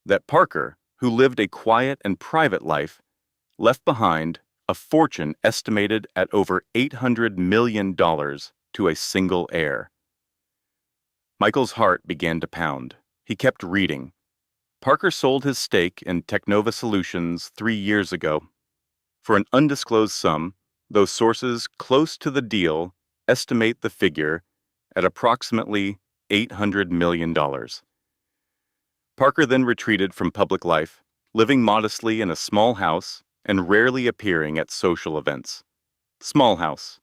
that Parker, who lived a quiet and private life, left behind a fortune estimated at over $800 million to a single heir. Michael's heart began to pound. He kept reading. Parker sold his stake in Technova Solutions 3 years ago. For an undisclosed sum, though sources close to the deal estimate the figure at approximately $800 million. Parker then retreated from public life, living modestly in a small house and rarely appearing at social events. Small house.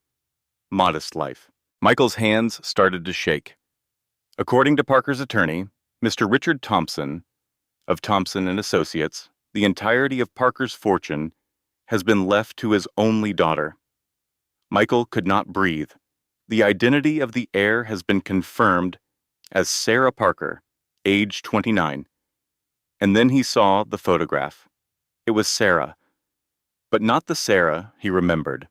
Modest life. Michael's hands started to shake. According to Parker's attorney, Mr. Richard Thompson, of Thompson and Associates, the entirety of Parker's fortune has been left to his only daughter. Michael could not breathe. The identity of the heir has been confirmed as Sarah Parker, age 29. And then he saw the photograph. It was Sarah. But not the Sarah he remembered.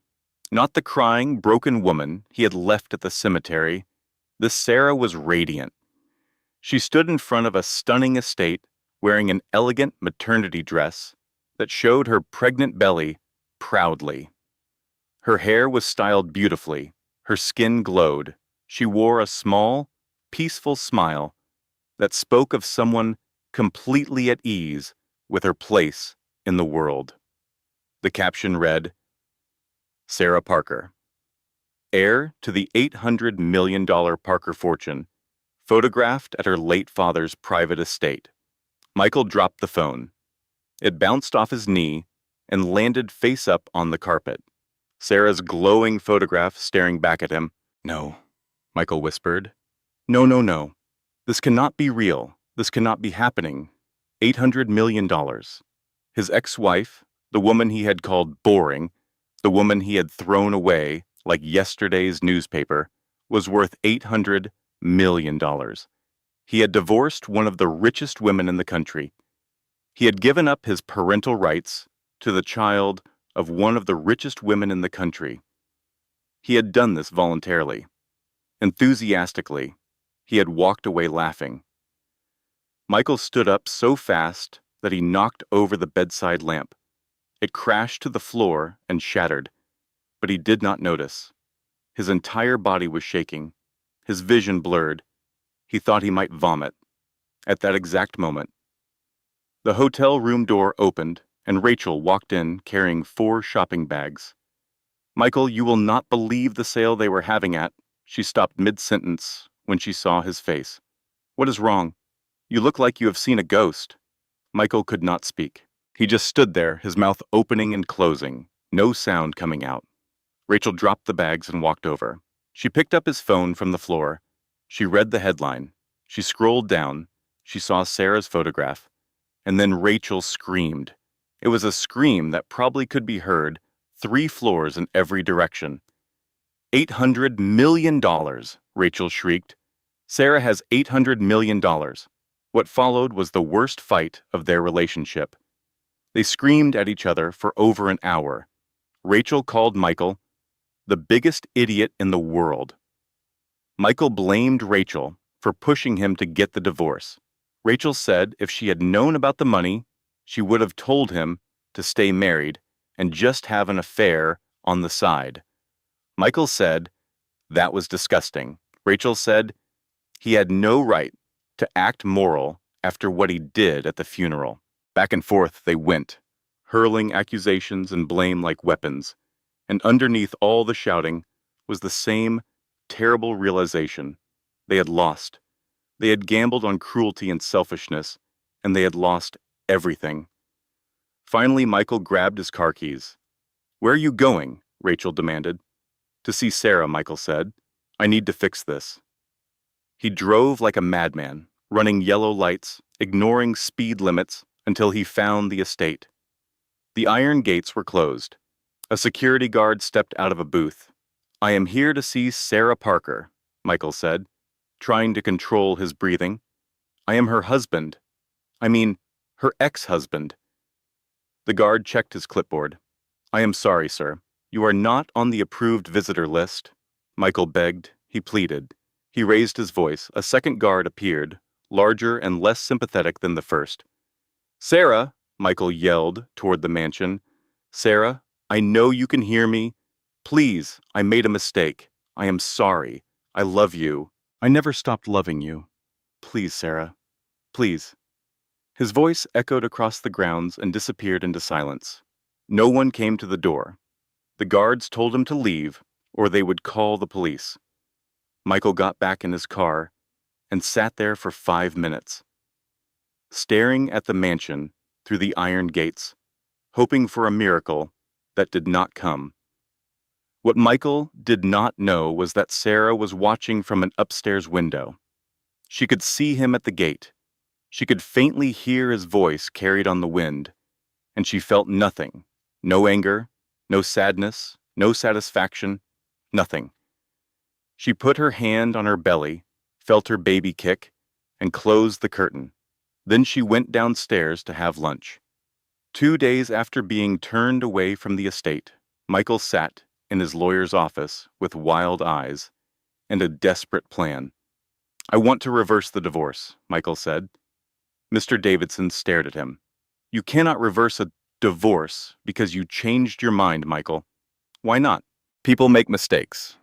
Not the crying, broken woman he had left at the cemetery. This Sarah was radiant. She stood in front of a stunning estate wearing an elegant maternity dress that showed her pregnant belly proudly. Her hair was styled beautifully. Her skin glowed. She wore a small, peaceful smile that spoke of someone completely at ease with her place in the world. The caption read, Sarah Parker, heir to the $800 million Parker fortune, photographed at her late father's private estate. Michael dropped the phone. It bounced off his knee and landed face up on the carpet. Sarah's glowing photograph staring back at him. "No," Michael whispered. "No, no, no. This cannot be real. This cannot be happening. $800 million. His ex-wife, the woman he had called boring, the woman he had thrown away like yesterday's newspaper, was worth $800 million. He had divorced one of the richest women in the country. He had given up his parental rights to the child of one of the richest women in the country. He had done this voluntarily. Enthusiastically, he had walked away laughing. Michael stood up so fast that he knocked over the bedside lamp. It crashed to the floor and shattered, but he did not notice. His entire body was shaking, his vision blurred. He thought he might vomit. At that exact moment, the hotel room door opened, and Rachel walked in carrying 4 shopping bags. "Michael, you will not believe the sale they were having at." She stopped mid-sentence when she saw his face. "What is wrong? You look like you have seen a ghost." Michael could not speak. He just stood there, his mouth opening and closing, no sound coming out. Rachel dropped the bags and walked over. She picked up his phone from the floor. She read the headline. She scrolled down. She saw Sarah's photograph. And then Rachel screamed. It was a scream that probably could be heard 3 floors in every direction. $800 million, Rachel shrieked. Sarah has $800 million. What followed was the worst fight of their relationship. They screamed at each other for over an hour. Rachel called Michael the biggest idiot in the world. Michael blamed Rachel for pushing him to get the divorce. Rachel said if she had known about the money, she would have told him to stay married and just have an affair on the side. Michael said that was disgusting. Rachel said he had no right to act moral after what he did at the funeral. Back and forth they went, hurling accusations and blame like weapons. And underneath all the shouting was the same terrible realization. They had lost. They had gambled on cruelty and selfishness, and they had lost everything. Finally, Michael grabbed his car keys. "Where are you going?" Rachel demanded. "To see Sarah," Michael said. "I need to fix this." He drove like a madman, running yellow lights, ignoring speed limits until he found the estate. The iron gates were closed. A security guard stepped out of a booth. "I am here to see Sarah Parker," Michael said, trying to control his breathing. "I am her husband. I mean, her ex-husband." The guard checked his clipboard. "I am sorry, sir. You are not on the approved visitor list." Michael begged. He pleaded. He raised his voice. A second guard appeared, larger and less sympathetic than the first. "Sarah," Michael yelled toward the mansion. "Sarah, I know you can hear me. Please, I made a mistake. I am sorry. I love you. I never stopped loving you. Please, Sarah. Please." His voice echoed across the grounds and disappeared into silence. No one came to the door. The guards told him to leave, or they would call the police. Michael got back in his car and sat there for 5 minutes, staring at the mansion through the iron gates, hoping for a miracle that did not come. What Michael did not know was that Sarah was watching from an upstairs window. She could see him at the gate. She could faintly hear his voice carried on the wind, and she felt nothing. No anger, no sadness, no satisfaction, nothing. She put her hand on her belly, felt her baby kick, and closed the curtain. Then she went downstairs to have lunch. 2 days after being turned away from the estate, Michael sat in his lawyer's office with wild eyes and a desperate plan. "I want to reverse the divorce," Michael said. Mr. Davidson stared at him. "You cannot reverse a divorce because you changed your mind, Michael." "Why not?" "People make mistakes."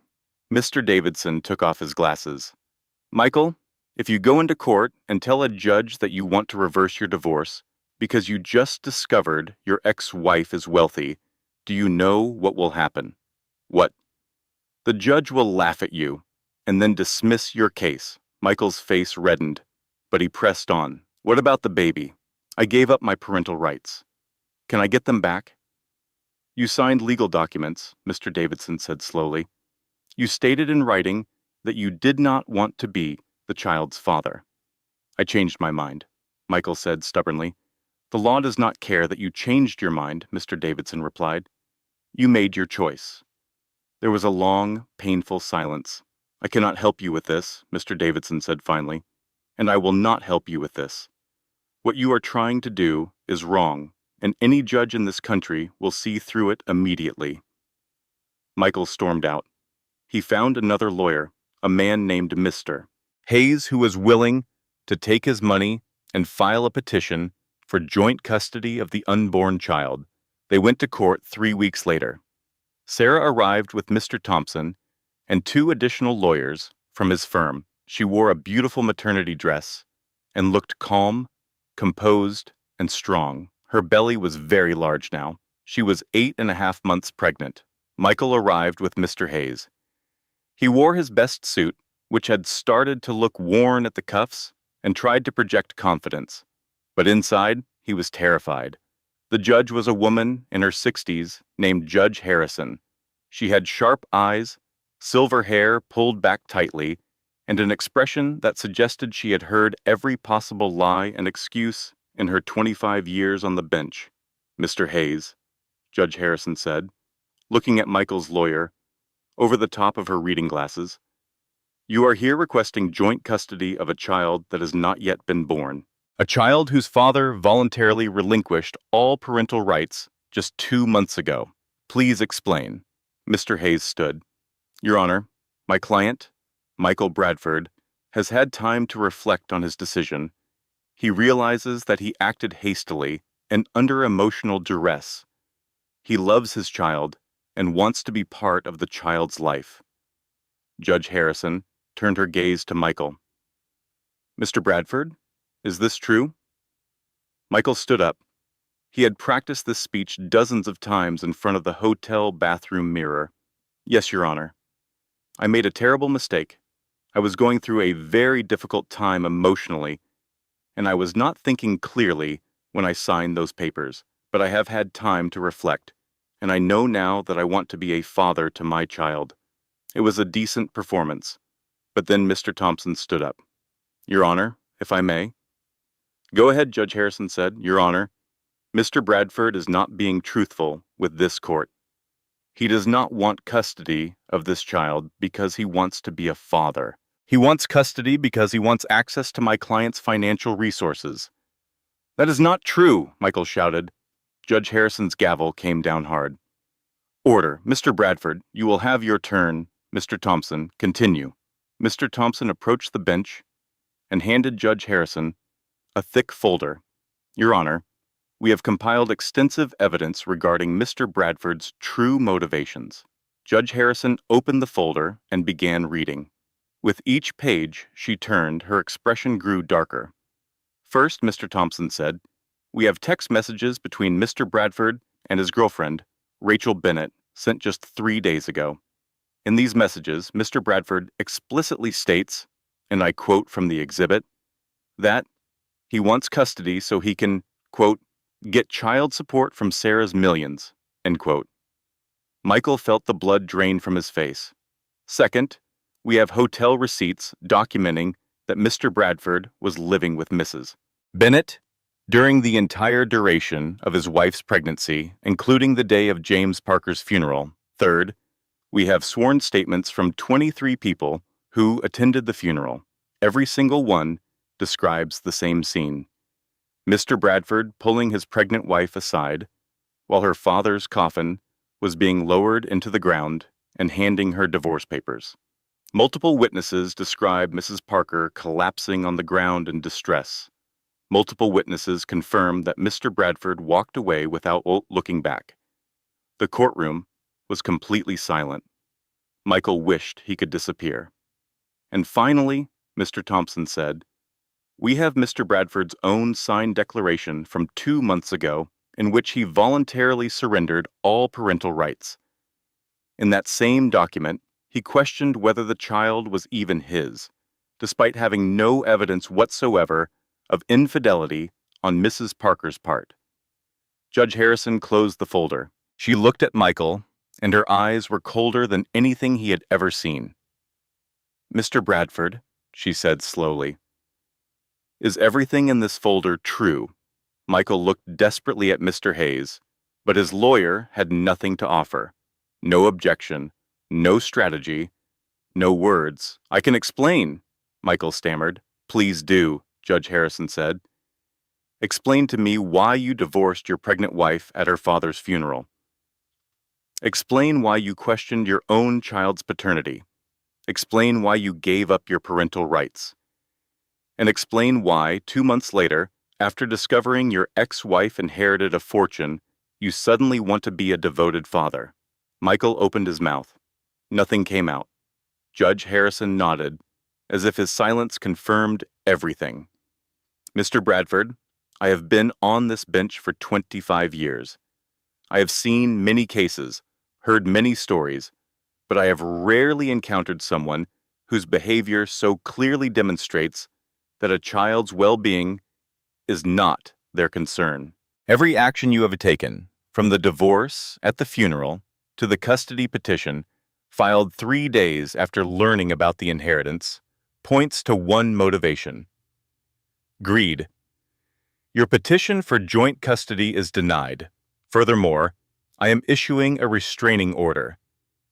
Mr. Davidson took off his glasses. "Michael, if you go into court and tell a judge that you want to reverse your divorce because you just discovered your ex-wife is wealthy, do you know what will happen?" "What?" "The judge will laugh at you and then dismiss your case." Michael's face reddened, but he pressed on. "What about the baby? I gave up my parental rights. Can I get them back?" "You signed legal documents," Mr. Davidson said slowly. "You stated in writing that you did not want to be the child's father." I changed my mind, Michael said stubbornly. The law does not care that you changed your mind, Mr. Davidson replied. You made your choice. There was a long, painful silence. I cannot help you with this, Mr. Davidson said finally, and I will not help you with this. What you are trying to do is wrong, and any judge in this country will see through it immediately. Michael stormed out. He found another lawyer, a man named Mr. Hayes, who was willing to take his money and file a petition for joint custody of the unborn child. They went to court 3 weeks later. Sarah arrived with Mr. Thompson and 2 additional lawyers from his firm. She wore a beautiful maternity dress and looked calm, composed, and strong. Her belly was very large now. She was 8.5 months pregnant. Michael arrived with Mr. Hayes. He wore his best suit, which had started to look worn at the cuffs, and tried to project confidence. But inside, he was terrified. The judge was a woman in her 60s named Judge Harrison. She had sharp eyes, silver hair pulled back tightly, and an expression that suggested she had heard every possible lie and excuse in her 25 years on the bench. Mr. Hayes, Judge Harrison said, looking at Michael's lawyer over the top of her reading glasses. You are here requesting joint custody of a child that has not yet been born. A child whose father voluntarily relinquished all parental rights just 2 months ago. Please explain. Mr. Hayes stood. Your Honor, my client, Michael Bradford, has had time to reflect on his decision. He realizes that he acted hastily and under emotional duress. He loves his child and wants to be part of the child's life. Judge Harrison turned her gaze to Michael. Mr. Bradford, is this true? Michael stood up. He had practiced this speech dozens of times in front of the hotel bathroom mirror. Yes, Your Honor. I made a terrible mistake. I was going through a very difficult time emotionally, and I was not thinking clearly when I signed those papers, but I have had time to reflect, and I know now that I want to be a father to my child. It was a decent performance. But then Mr. Thompson stood up. Your Honor, if I may. Go ahead, Judge Harrison said. Your Honor, Mr. Bradford is not being truthful with this court. He does not want custody of this child because he wants to be a father. He wants custody because he wants access to my client's financial resources. That is not true, Michael shouted. Judge Harrison's gavel came down hard. Order. Mr. Bradford, you will have your turn. Mr. Thompson, continue. Mr. Thompson approached the bench and handed Judge Harrison a thick folder. Your Honor, we have compiled extensive evidence regarding Mr. Bradford's true motivations. Judge Harrison opened the folder and began reading. With each page she turned, her expression grew darker. First, Mr. Thompson said, we have text messages between Mr. Bradford and his girlfriend, Rachel Bennett, sent just 3 days ago. In these messages, Mr. Bradford explicitly states, and I quote from the exhibit, that he wants custody so he can, quote, get child support from Sarah's millions, end quote. Michael felt the blood drain from his face. Second, we have hotel receipts documenting that Mr. Bradford was living with Mrs. Bennett during the entire duration of his wife's pregnancy, including the day of James Parker's funeral. Third, we have sworn statements from 23 people who attended the funeral. Every single one describes the same scene. Mr. Bradford pulling his pregnant wife aside while her father's coffin was being lowered into the ground and handing her divorce papers. Multiple witnesses describe Mrs. Parker collapsing on the ground in distress. Multiple witnesses confirm that Mr. Bradford walked away without looking back. The courtroom was completely silent. Michael wished he could disappear. And finally, Mr. Thompson said, we have Mr. Bradford's own signed declaration from 2 months ago in which he voluntarily surrendered all parental rights. In that same document, he questioned whether the child was even his, despite having no evidence whatsoever of infidelity on Mrs. Parker's part. Judge Harrison closed the folder. She looked at Michael, and her eyes were colder than anything he had ever seen. Mr. Bradford, she said slowly, Is everything in this folder true? Michael looked desperately at Mr. Hayes, but his lawyer had nothing to offer. No objection, no strategy, no words. I can explain, Michael stammered. Please do, Judge Harrison said. Explain to me why you divorced your pregnant wife at her father's funeral. Explain why you questioned your own child's paternity. Explain why you gave up your parental rights. And explain why, 2 months later, after discovering your ex-wife inherited a fortune, you suddenly want to be a devoted father. Michael opened his mouth. Nothing came out. Judge Harrison nodded, as if his silence confirmed everything. Mr. Bradford, I have been on this bench for 25 years. I have seen many cases, heard many stories, but I have rarely encountered someone whose behavior so clearly demonstrates that a child's well-being is not their concern. Every action you have taken, from the divorce at the funeral to the custody petition, filed 3 days after learning about the inheritance, points to one motivation: greed. Your petition for joint custody is denied. Furthermore, I am issuing a restraining order.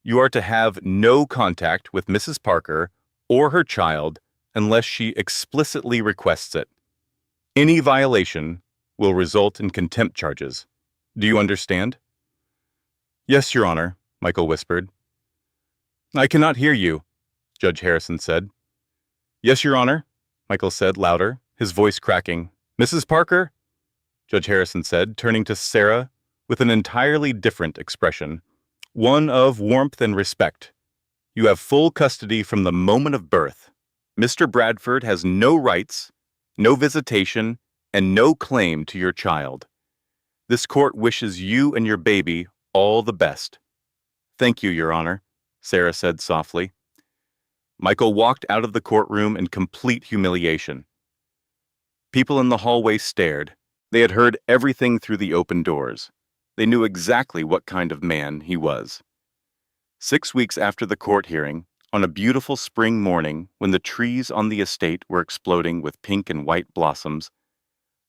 You are to have no contact with Mrs. Parker or her child unless she explicitly requests it. Any violation will result in contempt charges. Do you understand? Yes, Your Honor, Michael whispered. I cannot hear you, Judge Harrison said. Yes, Your Honor, Michael said louder, his voice cracking. Mrs. Parker? Judge Harrison said, turning to Sarah with an entirely different expression, one of warmth and respect. You have full custody from the moment of birth. Mr. Bradford has no rights, no visitation, and no claim to your child. This court wishes you and your baby all the best. Thank you, Your Honor, Sarah said softly. Michael walked out of the courtroom in complete humiliation. People in the hallway stared. They had heard everything through the open doors. They knew exactly what kind of man he was. 6 weeks after the court hearing, on a beautiful spring morning when the trees on the estate were exploding with pink and white blossoms,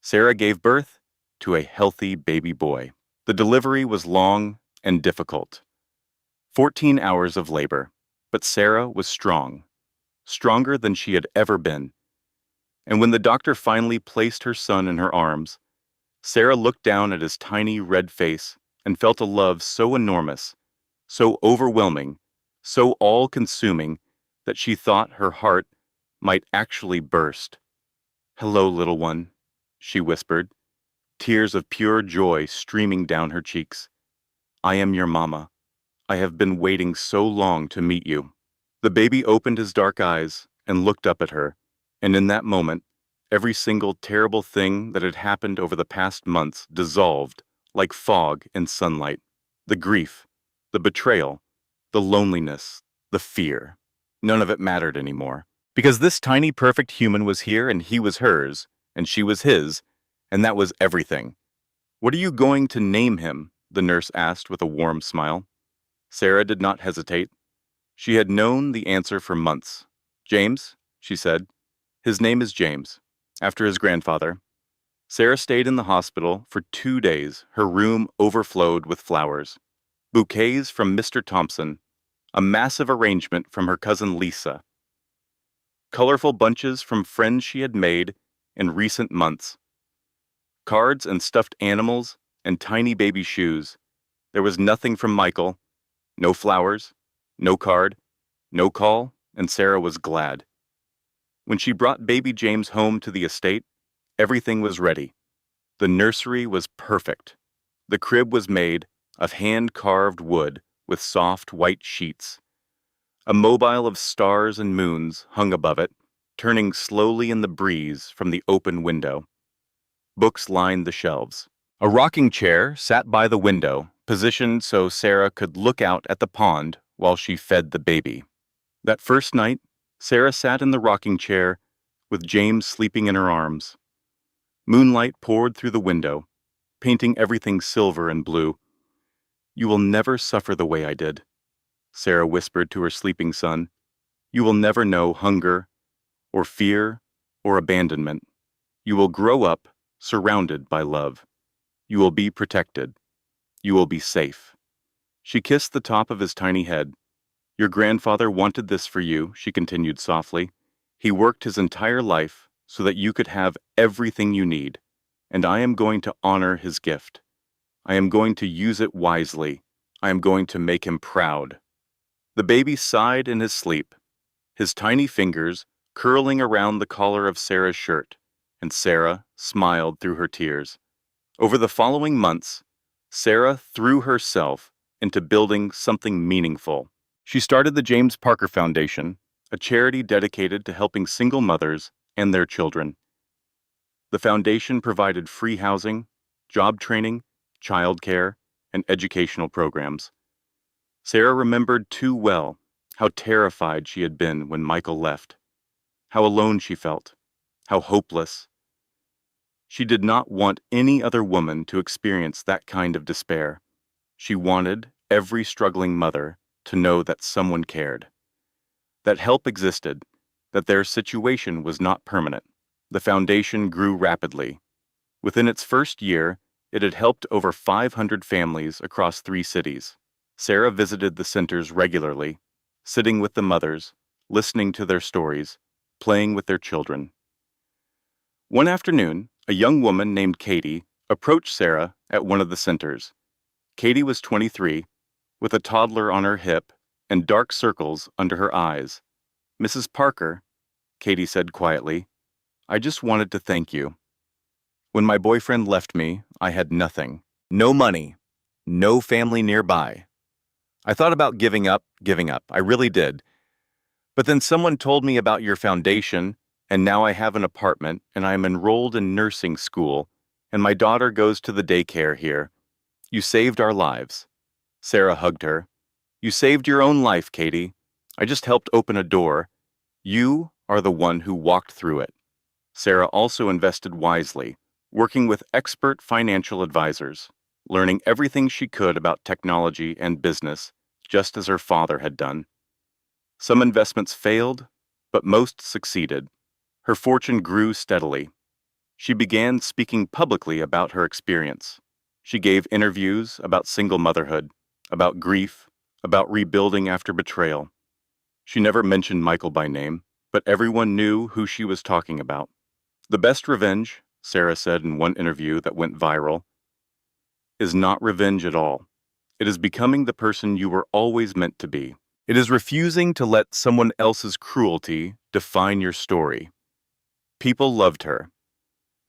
Sarah gave birth to a healthy baby boy. The delivery was long and difficult. 14 hours of labor, but Sarah was strong, stronger than she had ever been. And when the doctor finally placed her son in her arms, Sarah looked down at his tiny red face and felt a love so enormous, so overwhelming, so all-consuming that she thought her heart might actually burst. "Hello, little one," she whispered, tears of pure joy streaming down her cheeks. "I am your mama. I have been waiting so long to meet you." The baby opened his dark eyes and looked up at her, and in that moment, every single terrible thing that had happened over the past months dissolved like fog in sunlight. The grief, the betrayal, the loneliness, the fear. None of it mattered anymore. Because this tiny perfect human was here and he was hers, and she was his, and that was everything. "What are you going to name him?" the nurse asked with a warm smile. Sarah did not hesitate. She had known the answer for months. "James," she said. "His name is James, after his grandfather." Sarah stayed in the hospital for 2 days. Her room overflowed with flowers. Bouquets from Mr. Thompson, a massive arrangement from her cousin Lisa, colorful bunches from friends she had made in recent months, cards and stuffed animals and tiny baby shoes. There was nothing from Michael, no flowers, no card, no call, and Sarah was glad. When she brought baby James home to the estate, everything was ready. The nursery was perfect. The crib was made of hand-carved wood with soft white sheets. A mobile of stars and moons hung above it, turning slowly in the breeze from the open window. Books lined the shelves. A rocking chair sat by the window, positioned so Sarah could look out at the pond while she fed the baby. That first night, Sarah sat in the rocking chair with James sleeping in her arms. Moonlight poured through the window, painting everything silver and blue. "You will never suffer the way I did," Sarah whispered to her sleeping son. "You will never know hunger, or fear, or abandonment." You will grow up surrounded by love. You will be protected. You will be safe. She kissed the top of his tiny head. Your grandfather wanted this for you, she continued softly. He worked his entire life so that you could have everything you need, and I am going to honor his gift. I am going to use it wisely. I am going to make him proud. The baby sighed in his sleep, his tiny fingers curling around the collar of Sarah's shirt, and Sarah smiled through her tears. Over the following months, Sarah threw herself into building something meaningful. She started the James Parker Foundation, a charity dedicated to helping single mothers and their children. The foundation provided free housing, job training, childcare, and educational programs. Sarah remembered too well how terrified she had been when Michael left, how alone she felt, how hopeless. She did not want any other woman to experience that kind of despair. She wanted every struggling mother to know that someone cared, that help existed, that their situation was not permanent. The foundation grew rapidly. Within its first year, it had helped over 500 families across 3 cities. Sarah visited the centers regularly, sitting with the mothers, listening to their stories, playing with their children. One afternoon, a young woman named Katie approached Sarah at one of the centers. Katie was 23, with a toddler on her hip and dark circles under her eyes. Mrs. Parker, Katie said quietly, I just wanted to thank you. When my boyfriend left me, I had nothing. No money. No family nearby. I thought about giving up. I really did. But then someone told me about your foundation, and now I have an apartment, and I am enrolled in nursing school, and my daughter goes to the daycare here. You saved our lives. Sarah hugged her. You saved your own life, Katie. I just helped open a door. You are the one who walked through it. Sarah also invested wisely, working with expert financial advisors, learning everything she could about technology and business, just as her father had done. Some investments failed, but most succeeded. Her fortune grew steadily. She began speaking publicly about her experience. She gave interviews about single motherhood, about grief, about rebuilding after betrayal. She never mentioned Michael by name, but everyone knew who she was talking about. The best revenge, Sarah said in one interview that went viral, is not revenge at all. It is becoming the person you were always meant to be. It is refusing to let someone else's cruelty define your story. People loved her.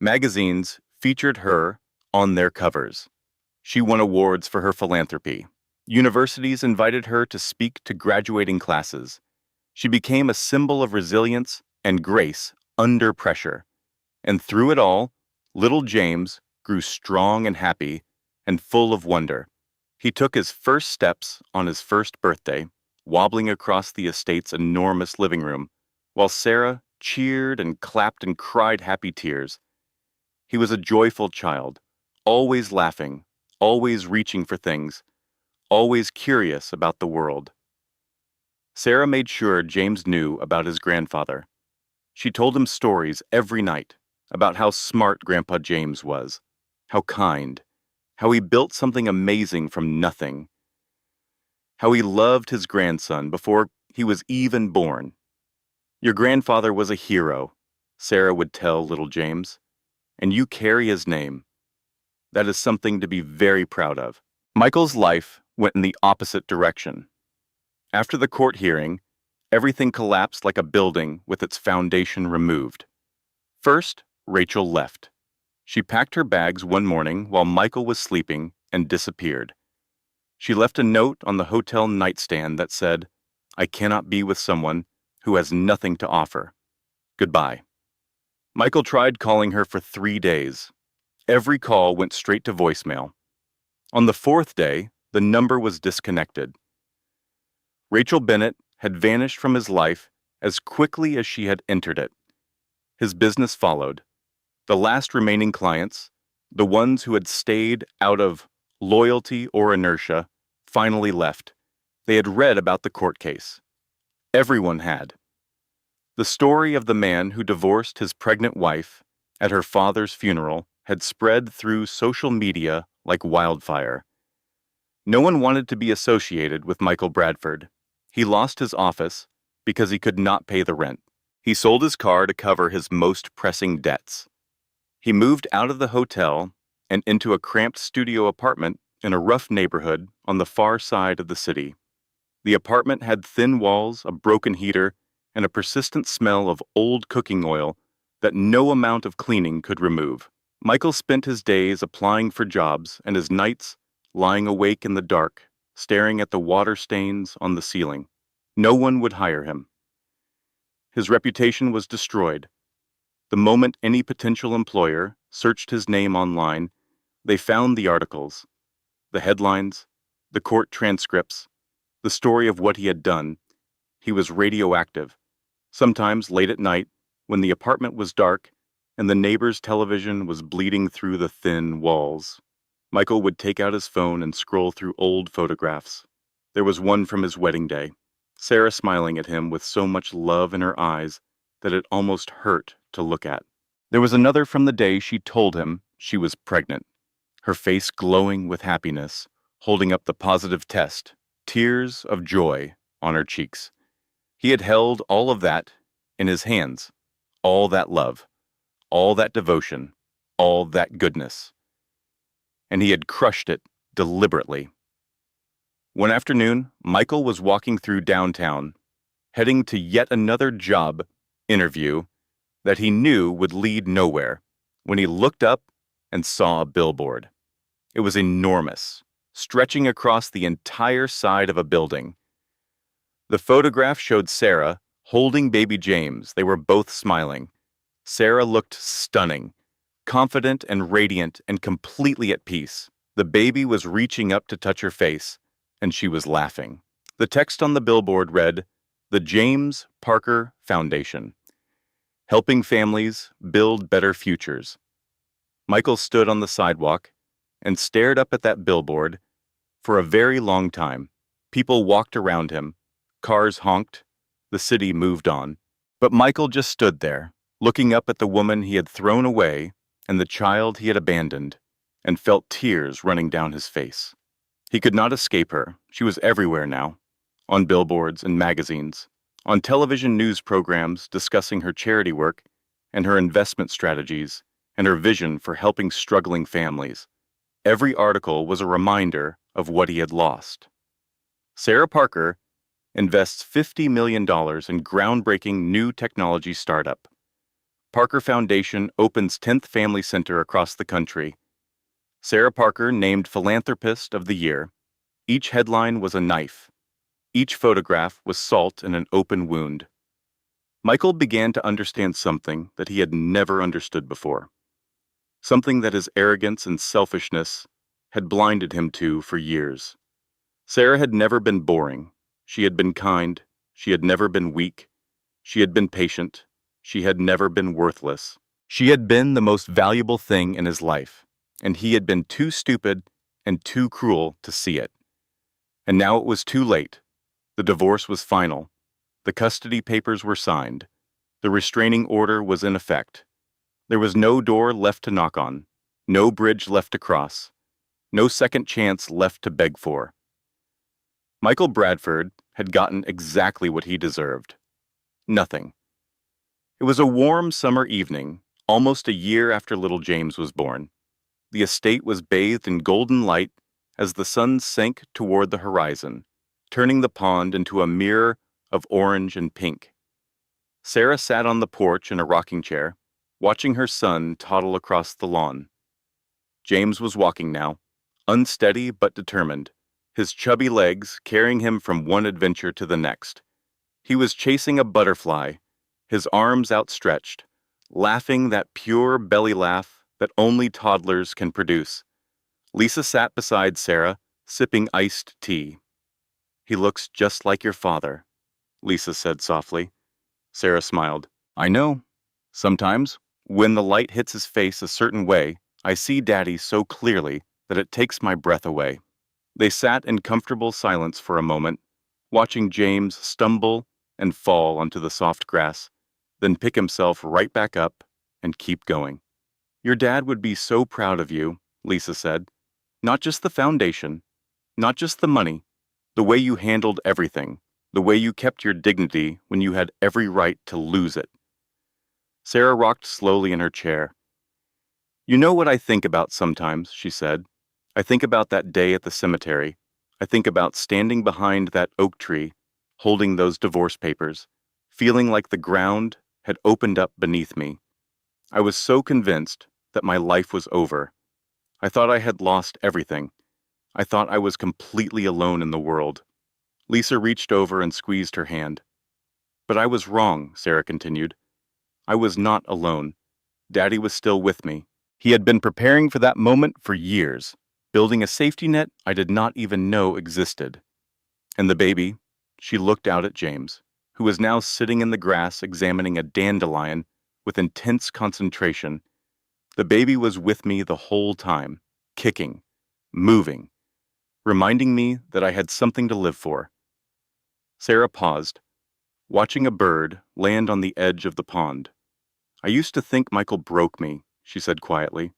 Magazines featured her on their covers. She won awards for her philanthropy. Universities invited her to speak to graduating classes. She became a symbol of resilience and grace under pressure. And through it all, little James grew strong and happy and full of wonder. He took his first steps on his first birthday, wobbling across the estate's enormous living room, while Sarah cheered and clapped and cried happy tears. He was a joyful child, always laughing, always reaching for things, always curious about the world. Sarah made sure James knew about his grandfather. She told him stories every night about how smart Grandpa James was, how kind, how he built something amazing from nothing, how he loved his grandson before he was even born. Your grandfather was a hero, Sarah would tell little James, and you carry his name. That is something to be very proud of. Michael's life went in the opposite direction. After the court hearing, everything collapsed like a building with its foundation removed. First, Rachel left. She packed her bags one morning while Michael was sleeping and disappeared. She left a note on the hotel nightstand that said, I cannot be with someone who has nothing to offer. Goodbye. Michael tried calling her for 3 days. Every call went straight to voicemail. On the 4th day, the number was disconnected. Rachel Bennett had vanished from his life as quickly as she had entered it. His business followed. The last remaining clients, the ones who had stayed out of loyalty or inertia, finally left. They had read about the court case. Everyone had. The story of the man who divorced his pregnant wife at her father's funeral had spread through social media like wildfire. No one wanted to be associated with Michael Bradford. He lost his office because he could not pay the rent. He sold his car to cover his most pressing debts. He moved out of the hotel and into a cramped studio apartment in a rough neighborhood on the far side of the city. The apartment had thin walls, a broken heater, and a persistent smell of old cooking oil that no amount of cleaning could remove. Michael spent his days applying for jobs and his nights lying awake in the dark, staring at the water stains on the ceiling. No one would hire him. His reputation was destroyed. The moment any potential employer searched his name online, they found the articles, the headlines, the court transcripts, the story of what he had done. He was radioactive. Sometimes late at night, when the apartment was dark and the neighbor's television was bleeding through the thin walls, Michael would take out his phone and scroll through old photographs. There was one from his wedding day, Sarah smiling at him with so much love in her eyes that it almost hurt to look at. There was another from the day she told him she was pregnant, her face glowing with happiness, holding up the positive test, tears of joy on her cheeks. He had held all of that in his hands, all that love, all that devotion, all that goodness. And he had crushed it deliberately. One afternoon, Michael was walking through downtown, heading to yet another job interview that he knew would lead nowhere, when he looked up and saw a billboard. It was enormous, stretching across the entire side of a building. The photograph showed Sarah holding baby James. They were both smiling. Sarah looked stunning, confident and radiant and completely at peace. The baby was reaching up to touch her face, and she was laughing. The text on the billboard read, "The James Parker Foundation, helping families build better futures." Michael stood on the sidewalk and stared up at that billboard for a very long time. People walked around him. Cars honked. The city moved on. But Michael just stood there, looking up at the woman he had thrown away and the child he had abandoned, and felt tears running down his face. He could not escape her. She was everywhere now, on billboards and magazines, on television news programs discussing her charity work and her investment strategies and her vision for helping struggling families. Every article was a reminder of what he had lost. Sarah Parker invests $50 million in groundbreaking new technology startup. Parker Foundation opens 10th Family Center across the country. Sarah Parker named Philanthropist of the Year. Each headline was a knife. Each photograph was salt in an open wound. Michael began to understand something that he had never understood before. Something that his arrogance and selfishness had blinded him to for years. Sarah had never been boring. She had been kind. She had never been weak. She had been patient. She had never been worthless. She had been the most valuable thing in his life, and he had been too stupid and too cruel to see it. And now it was too late. The divorce was final. The custody papers were signed. The restraining order was in effect. There was no door left to knock on, no bridge left to cross, no second chance left to beg for. Michael Bradford had gotten exactly what he deserved. Nothing. It was a warm summer evening, almost a year after little James was born. The estate was bathed in golden light as the sun sank toward the horizon, turning the pond into a mirror of orange and pink. Sarah sat on the porch in a rocking chair, watching her son toddle across the lawn. James was walking now, unsteady but determined, his chubby legs carrying him from one adventure to the next. He was chasing a butterfly, his arms outstretched, laughing that pure belly laugh that only toddlers can produce. Lisa sat beside Sarah, sipping iced tea. "He looks just like your father," Lisa said softly. Sarah smiled. "I know. Sometimes, when the light hits his face a certain way, I see Daddy so clearly that it takes my breath away." They sat in comfortable silence for a moment, watching James stumble and fall onto the soft grass, then pick himself right back up and keep going. Your dad would be so proud of you, Lisa said. Not just the foundation, not just the money, the way you handled everything, the way you kept your dignity when you had every right to lose it. Sarah rocked slowly in her chair. You know what I think about sometimes, she said. I think about that day at the cemetery. I think about standing behind that oak tree, holding those divorce papers, feeling like the ground had opened up beneath me. I was so convinced that my life was over. I thought I had lost everything. I thought I was completely alone in the world. Lisa reached over and squeezed her hand. But I was wrong, Sarah continued. I was not alone. Daddy was still with me. He had been preparing for that moment for years, building a safety net I did not even know existed. And the baby, she looked out at James, who was now sitting in the grass examining a dandelion with intense concentration. The baby was with me the whole time, kicking, moving, reminding me that I had something to live for. Sarah paused, watching a bird land on the edge of the pond. I used to think Michael broke me, she said quietly,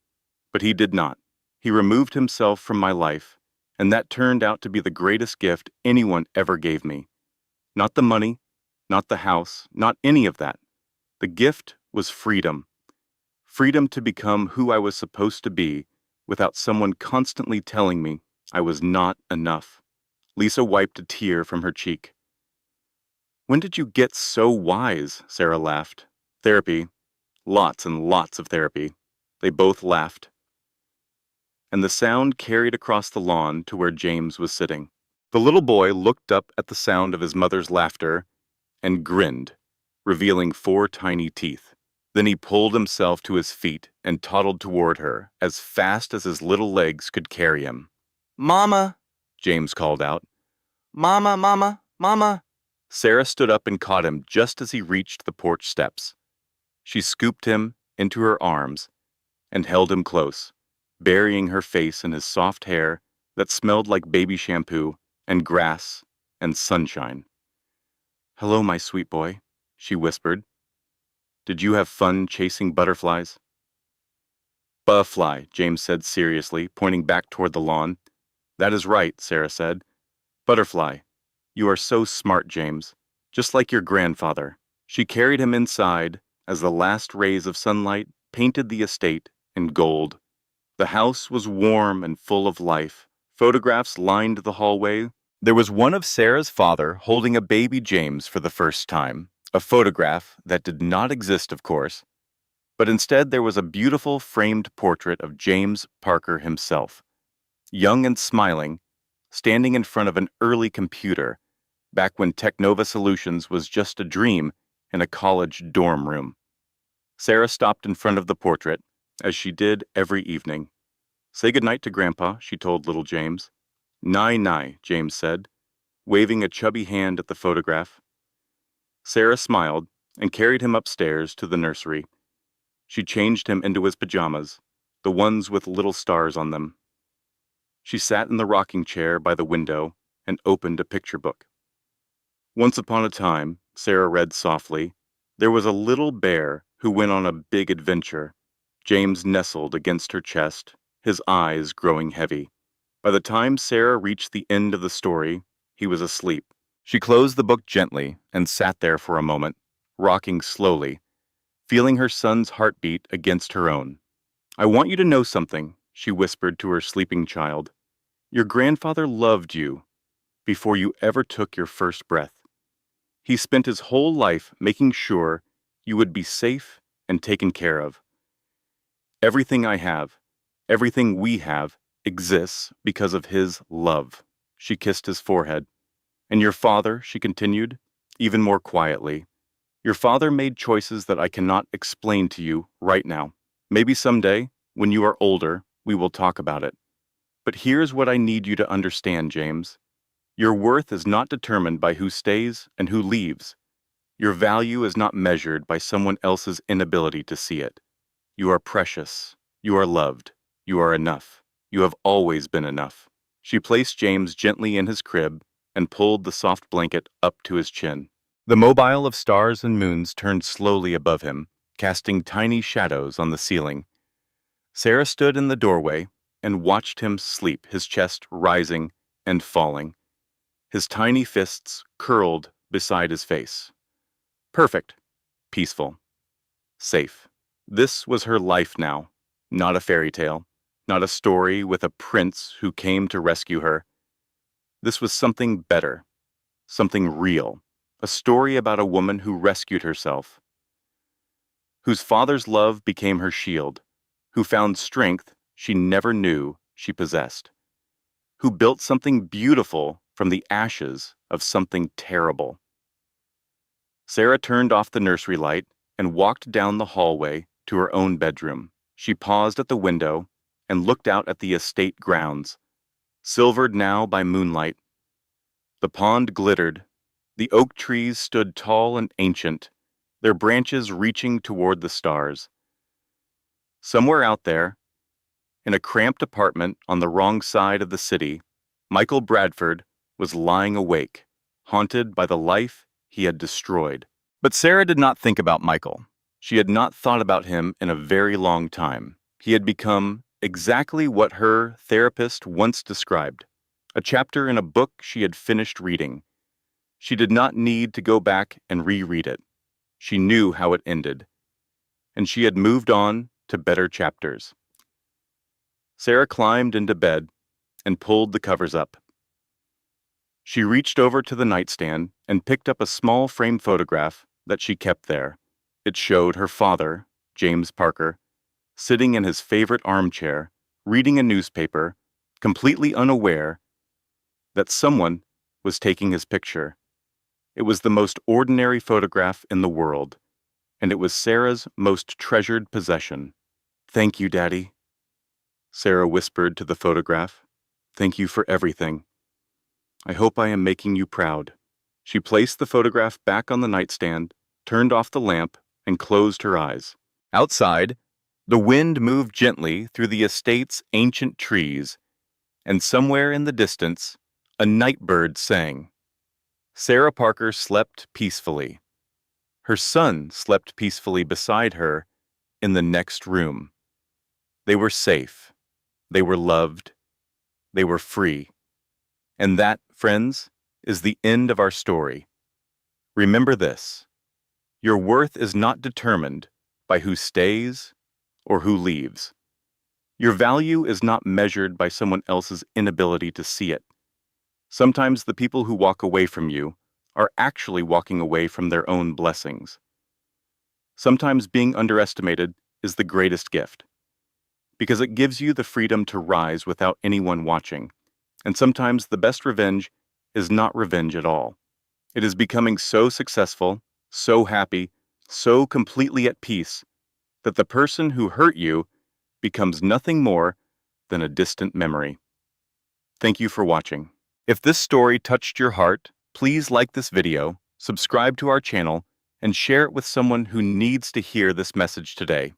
but he did not. He removed himself from my life, and that turned out to be the greatest gift anyone ever gave me. Not the money, not the house, not any of that. The gift was freedom. Freedom to become who I was supposed to be without someone constantly telling me I was not enough. Lisa wiped a tear from her cheek. When did you get so wise? Sarah laughed. Therapy. Lots and lots of therapy. They both laughed. And the sound carried across the lawn to where James was sitting. The little boy looked up at the sound of his mother's laughter and grinned, revealing 4 tiny teeth. Then he pulled himself to his feet and toddled toward her as fast as his little legs could carry him. Mama, James called out. Mama, mama, mama. Sarah stood up and caught him just as he reached the porch steps. She scooped him into her arms and held him close, burying her face in his soft hair that smelled like baby shampoo and grass and sunshine. Hello, my sweet boy, she whispered. Did you have fun chasing butterflies? Butterfly, James said seriously, pointing back toward the lawn. That is right, Sarah said. Butterfly. You are so smart, James. Just like your grandfather. She carried him inside as the last rays of sunlight painted the estate in gold. The house was warm and full of life. Photographs lined the hallway. There was one of Sarah's father holding a baby James for the first time, a photograph that did not exist, of course, but instead there was a beautiful framed portrait of James Parker himself, young and smiling, standing in front of an early computer, back when Technova Solutions was just a dream in a college dorm room. Sarah stopped in front of the portrait, as she did every evening. Say goodnight to Grandpa, she told little James. Nye, James said, waving a chubby hand at the photograph. Sarah smiled and carried him upstairs to the nursery. She changed him into his pajamas, the ones with little stars on them. She sat in the rocking chair by the window and opened a picture book. Once upon a time, Sarah read softly, there was a little bear who went on a big adventure. James nestled against her chest, his eyes growing heavy. By the time Sarah reached the end of the story, he was asleep. She closed the book gently and sat there for a moment, rocking slowly, feeling her son's heartbeat against her own. I want you to know something, she whispered to her sleeping child. Your grandfather loved you before you ever took your first breath. He spent his whole life making sure you would be safe and taken care of. Everything I have, everything we have, exists because of his love. She kissed his forehead. And your father, she continued, even more quietly. Your father made choices that I cannot explain to you right now. Maybe someday, when you are older, we will talk about it. But here's what I need you to understand, James. Your worth is not determined by who stays and who leaves. Your value is not measured by someone else's inability to see it. You are precious. You are loved. You are enough. You have always been enough. She placed James gently in his crib and pulled the soft blanket up to his chin. The mobile of stars and moons turned slowly above him, casting tiny shadows on the ceiling. Sarah stood in the doorway and watched him sleep, his chest rising and falling, his tiny fists curled beside his face. Perfect, peaceful, safe. This was her life now, not a fairy tale, not a story with a prince who came to rescue her. This was something better, something real, a story about a woman who rescued herself, whose father's love became her shield, who found strength she never knew she possessed, who built something beautiful from the ashes of something terrible. Sarah turned off the nursery light and walked down the hallway to her own bedroom. She paused at the window and looked out at the estate grounds, silvered now by moonlight. The pond glittered. The oak trees stood tall and ancient, their branches reaching toward the stars. Somewhere out there, in a cramped apartment on the wrong side of the city, Michael Bradford was lying awake, haunted by the life he had destroyed. But Sarah did not think about Michael. She had not thought about him in a very long time. He had become exactly what her therapist once described, a chapter in a book she had finished reading. She did not need to go back and reread it. She knew how it ended, and she had moved on to better chapters. Sarah climbed into bed and pulled the covers up. She reached over to the nightstand and picked up a small frame photograph that she kept there. It showed her father, James Parker, sitting in his favorite armchair, reading a newspaper, completely unaware that someone was taking his picture. It was the most ordinary photograph in the world, and it was Sarah's most treasured possession. "Thank you, Daddy," Sarah whispered to the photograph. "Thank you for everything. I hope I am making you proud." She placed the photograph back on the nightstand, turned off the lamp, and closed her eyes. Outside, the wind moved gently through the estate's ancient trees, and somewhere in the distance, a night bird sang. Sarah Parker slept peacefully. Her son slept peacefully beside her in the next room. They were safe. They were loved. They were free. And that, friends, is the end of our story. Remember this: your worth is not determined by who stays or who leaves. Your value is not measured by someone else's inability to see it. Sometimes the people who walk away from you are actually walking away from their own blessings. Sometimes being underestimated is the greatest gift, because it gives you the freedom to rise without anyone watching. And sometimes the best revenge is not revenge at all. It is becoming so successful, so happy, so completely at peace, that the person who hurt you becomes nothing more than a distant memory. Thank you for watching. If this story touched your heart, please like this video, subscribe to our channel, and share it with someone who needs to hear this message today.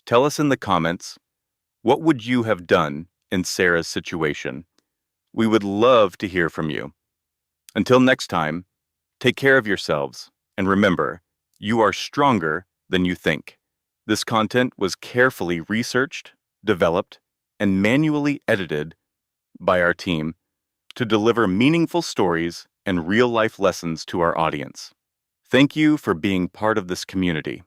Tell us in the comments, what would you have done in Sarah's situation? We would love to hear from you. Until next time, take care of yourselves, and remember, you are stronger than you think. This content was carefully researched, developed, and manually edited by our team to deliver meaningful stories and real-life lessons to our audience. Thank you for being part of this community.